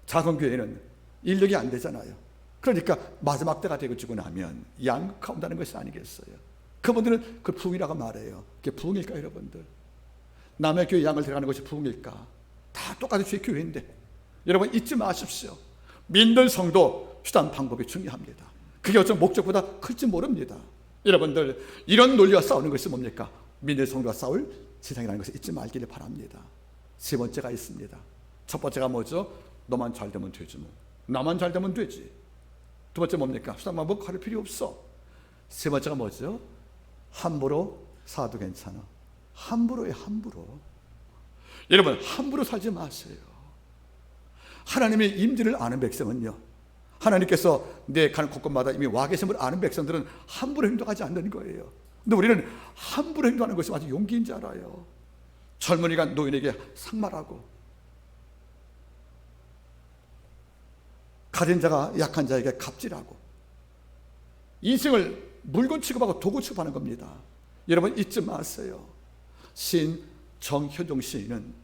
작은 교회는 인력이 안 되잖아요. 그러니까 마지막 때가 되고 나면 양극화 온다는 것이 아니겠어요? 그분들은 그 부흥이라고 말해요. 그게 부흥일까요, 여러분들? 남의 교회 양을 들어가는 것이 부흥일까? 다 똑같은 주의 교회인데, 여러분 잊지 마십시오. 믿는 성도 수단 방법이 중요합니다. 그게 어떤 목적보다 클지 모릅니다. 여러분들 이런 논리와 싸우는 것이 뭡니까? 믿는 성도가 싸울 세상이라는 것을 잊지 말기를 바랍니다. 세 번째가 있습니다. 첫 번째가 뭐죠? 너만 잘 되면 되지 뭐. 나만 잘 되면 되지. 두 번째 뭡니까? 수단 방법 가릴 필요 없어. 세 번째가 뭐죠? 함부로 사도 괜찮아. 함부로에 함부로. 여러분 함부로 살지 마세요. 하나님의 임재를 아는 백성은요, 하나님께서 내 가는 곳곳마다 이미 와 계심을 아는 백성들은 함부로 행동하지 않는 거예요. 근데 우리는 함부로 행동하는 것이 아주 용기인 줄 알아요. 젊은이가 노인에게 상말하고, 가진 자가 약한 자에게 갑질하고, 인생을 물건 취급하고 도구 취급하는 겁니다. 여러분 잊지 마세요. 시인 정현종 시인은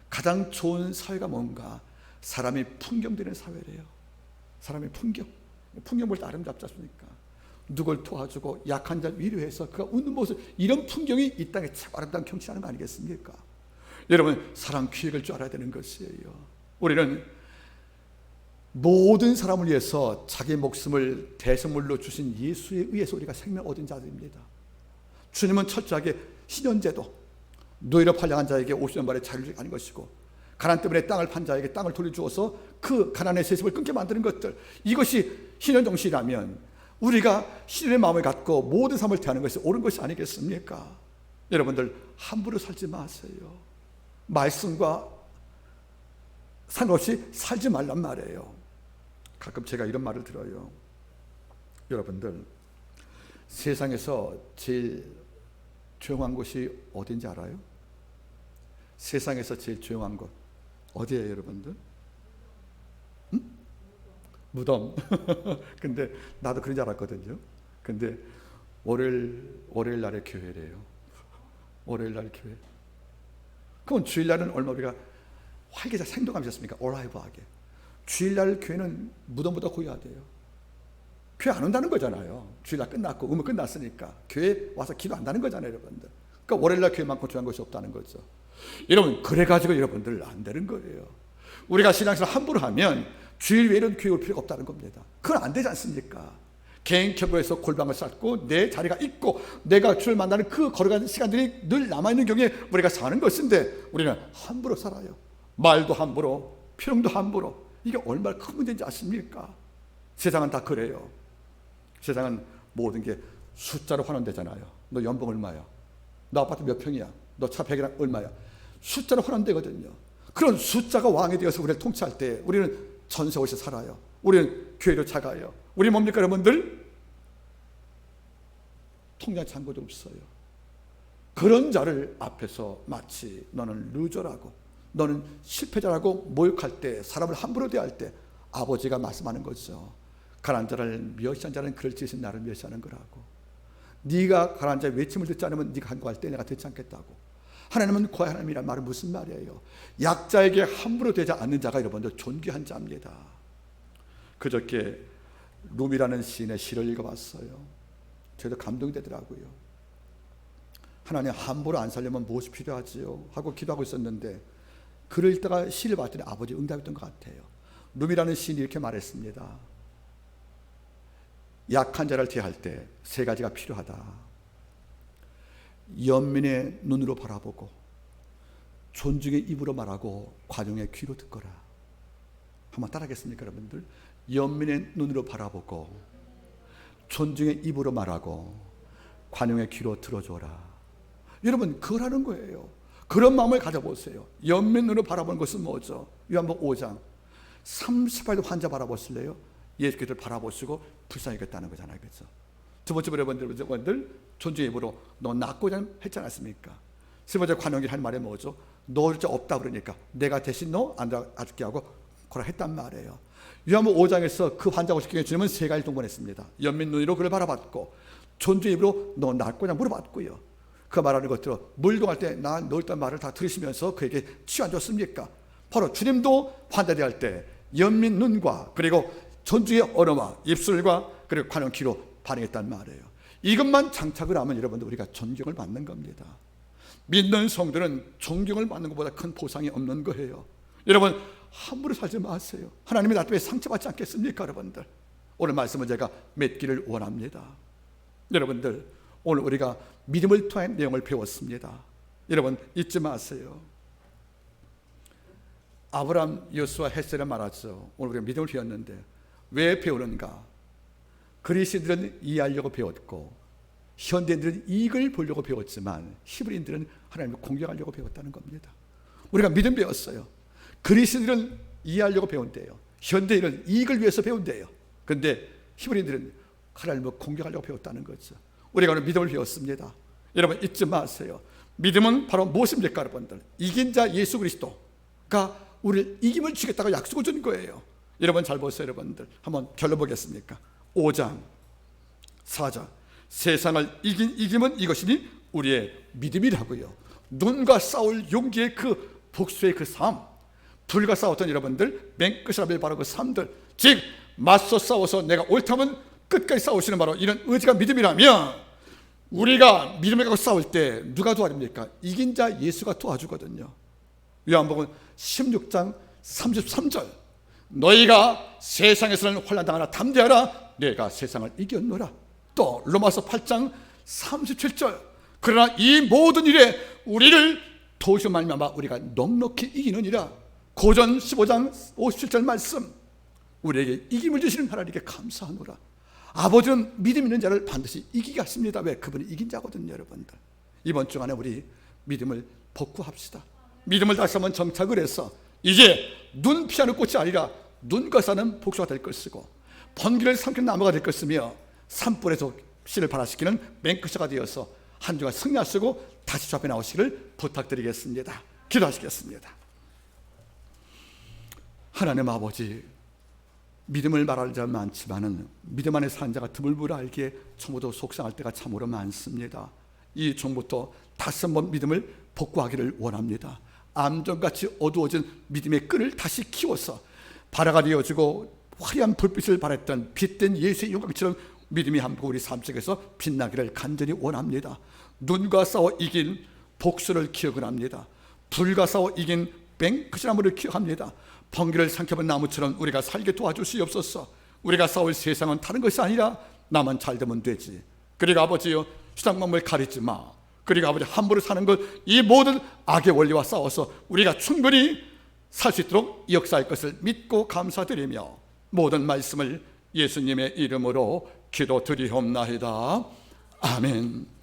가장 좋은 사회가 뭔가? 사람이 풍경되는 사회래요. 사람의 풍경 볼 때 아름답지 않습니까? 누굴 도와주고 약한 자를 위로해서 그가 웃는 모습, 이런 풍경이 이 땅에 최고 아름다운 경치라는 거 아니겠습니까? 여러분 사랑 귀에 걸 줄 알아야 되는 것이에요. 우리는 모든 사람을 위해서 자기 목숨을 대성물로 주신 예수에 의해서 우리가 생명 얻은 자들입니다. 주님은 철저하게 신현제도, 노예로 팔려간 자에게 50년 만에 자유를 가는 것이고, 가난 때문에 땅을 판 자에게 땅을 돌려주어서 그 가난의 세습을 끊게 만드는 것들, 이것이 신현 정신이라면 우리가 신의 마음을 갖고 모든 삶을 대하는 것이 옳은 것이 아니겠습니까? 여러분들 함부로 살지 마세요. 말씀과 상관없이 살지 말란 말이에요. 가끔 제가 이런 말을 들어요. 여러분들 세상에서 제일 조용한 곳이 어딘지 알아요? 세상에서 제일 조용한 곳 어디예요, 여러분들? 응? 무덤. 근데 나도 그런 줄 알았거든요. 근데 월요일 날에 교회래요. 월요일 날 교회. 그럼 주일날은 얼마 우리가 활기차 생동하셨습니까? 올라이브하게. 주일날 교회는 무덤보다 고요해야 돼요. 교회 안 온다는 거잖아요. 주일날 끝났고 음악 끝났으니까 교회 와서 기도 안 한다는 거잖아요, 여러분들. 그러니까 월요일날 교회만큼 중요한 것이 없다는 거죠. 여러분 그래가지고 여러분들 안 되는 거예요. 우리가 신앙생활 함부로 하면 주일 외에는 교회 올 필요가 없다는 겁니다. 그건 안 되지 않습니까? 개인 큐브에서 골방을 쌓고 내 자리가 있고 내가 주를 만나는 그 걸어가는 시간들이 늘 남아있는 경우에 우리가 사는 것인데, 우리는 함부로 살아요. 말도 함부로, 표정도 함부로. 이게 얼마나 큰 문제인지 아십니까? 세상은 다 그래요. 세상은 모든 게 숫자로 환원되잖아요. 너 연봉 얼마야? 너 아파트 몇 평이야? 너 차 100이랑 얼마야? 숫자로 환원되거든요. 그런 숫자가 왕이 되어서 우리를 통치할 때 우리는 전세옷이 살아요. 우리는 교회로 작아요. 우리 뭡니까 여러분들? 통장 잔고도 없어요. 그런 자를 앞에서 마치 너는 루저라고, 너는 실패자라고 모욕할 때, 사람을 함부로 대할 때 아버지가 말씀하는 거죠. 가난한 자를 멸시한 자는 그를 지으신 나를 멸시하는 거라고. 네가 가난한 자의 외침을 듣지 않으면 네가 간구할 때 내가 듣지 않겠다고. 하나님은 고아의 하나님이란 말은 무슨 말이에요? 약자에게 함부로 되지 않는 자가 여러분들 존귀한 자입니다. 그저께 룸이라는 시인의 시를 읽어봤어요. 저도 감동이 되더라고요. 하나님 함부로 안 살려면 무엇이 필요하지요? 하고 기도하고 있었는데 글을 읽다가 시를 봤더니 아버지 응답했던 것 같아요. 룸이라는 시인이 이렇게 말했습니다. 약한 자를 대할 때 세 가지가 필요하다. 연민의 눈으로 바라보고, 존중의 입으로 말하고, 관용의 귀로 듣거라. 한번 따라하겠습니까 여러분들? 연민의 눈으로 바라보고, 존중의 입으로 말하고, 관용의 귀로 들어줘라. 여러분 그러라는 거예요. 그런 마음을 가져보세요. 연민 눈으로 바라보는 것은 뭐죠? 요한복음 5장 38도 환자 바라보실래요? 예수께서 바라보시고 불쌍히 여겼다는 거잖아요. 그렇죠? 두 번째 여러분들 존중의 입으로 너 낳고자 했지 않았습니까? 세 번째 관용이 할 말이 뭐죠? 너 진짜 없다 그러니까 내가 대신 너 안아줄게 하고 고라 했단 말이에요. 요한복음 5장에서 그 환자고 시키게 주님은 세 가지 동번했습니다. 연민 눈으로 그를 바라봤고 존중의 입으로 너 낳고자 물어봤고요. 그 말하는 것들로 물동할 때 나 너 있다는 말을 다 들으시면서 그에게 치유 안 줬습니까? 바로 주님도 환자 대할 때 연민 눈과 그리고 존중의 언어와 입술과 그리고 관용키로 반응했단 말이에요. 이것만 장착을 하면 여러분들 우리가 존경을 받는 겁니다. 믿는 성들은 존경을 받는 것보다 큰 보상이 없는 거예요. 여러분 함부로 살지 마세요. 하나님이 나 때문에 상처받지 않겠습니까? 여러분들 오늘 말씀은 제가 맺기를 원합니다. 여러분들 오늘 우리가 믿음을 통한 내용을 배웠습니다. 여러분 잊지 마세요. 아브라함, 여수와 헷셀을 말하죠. 오늘 우리가 믿음을 배웠는데 왜 배우는가? 그리스인들은 이해하려고 배웠고 현대인들은 이익을 보려고 배웠지만 히브리인들은 하나님을 공경하려고 배웠다는 겁니다. 우리가 믿음 배웠어요. 그리스인들은 이해하려고 배운대요. 현대인은 이익을 위해서 배운대요. 그런데 히브리인들은 하나님을 공경하려고 배웠다는 거죠. 우리가 오늘 믿음을 배웠습니다. 여러분 잊지 마세요. 믿음은 바로 무엇입니까? 여러분들 이긴 자 예수 그리스도가 우리를 이김을 주겠다고 약속을 준 거예요. 여러분 잘 보세요. 여러분들 한번 결론보겠습니까? 5장 4절 세상을 이긴 이김은 이것이니 우리의 믿음이라고요. 눈과 싸울 용기의 그 복수의 그 삶, 불과 싸웠던 여러분들 맹끝이라면 바로 그 삶들, 즉 맞서 싸워서 내가 옳다면 끝까지 싸우시는 바로 이런 의지가 믿음이라면 우리가 믿음을 갖고 싸울 때 누가 도와줍니까? 이긴 자 예수가 도와주거든요. 요한복음 16장 33절 너희가 세상에서는 환난당하나 담대하라 내가 세상을 이겼노라. 또 로마서 8장 37절 그러나 이 모든 일에 우리를 도우시는 말미암아 우리가 넉넉히 이기느니라. 고전 15장 57절 말씀 우리에게 이김을 주시는 하나님께 감사하노라. 아버지는 믿음 있는 자를 반드시 이기게 하십니다. 왜? 그분이 이긴 자거든요. 여러분들 이번 주 안에 우리 믿음을 복구합시다. 믿음을 다시 한번 정착을 해서 이제 눈 피하는 꽃이 아니라 눈과 싸는 복수가 될 것이고 번개를 삼키는 나무가 될 것이며 산불에서 씨를 발화시키는 맹크셔가 되어서 한 주가 승리하시고 다시 주 앞에 나오시기를 부탁드리겠습니다. 기도하시겠습니다. 하나님 아버지, 믿음을 말할 자 많지만은 믿음 안에 사는 자가 드물드물 알기에 참으로 속상할 때가 참으로 많습니다. 이 종부터 다시 한번 믿음을 복구하기를 원합니다. 암전같이 어두워진 믿음의 끈을 다시 키워서 발화가 되어지고 화려한 불빛을 발했던 빛된 예수의 영광처럼 믿음이 한번 우리 삶 속에서 빛나기를 간절히 원합니다. 눈과 싸워 이긴 복수를 기억을 합니다. 불과 싸워 이긴 뱅크시나무를 기억합니다. 번개를 삼켜본 나무처럼 우리가 살게 도와주시옵소서. 우리가 싸울 세상은 다른 것이 아니라 나만 잘 되면 되지. 그리고 아버지여 수상만물 가리지 마. 그리고 아버지 함부로 사는 것 이 모든 악의 원리와 싸워서 우리가 충분히 살 수 있도록 역사할 것을 믿고 감사드리며 모든 말씀을 예수님의 이름으로 기도드리옵나이다. 아멘.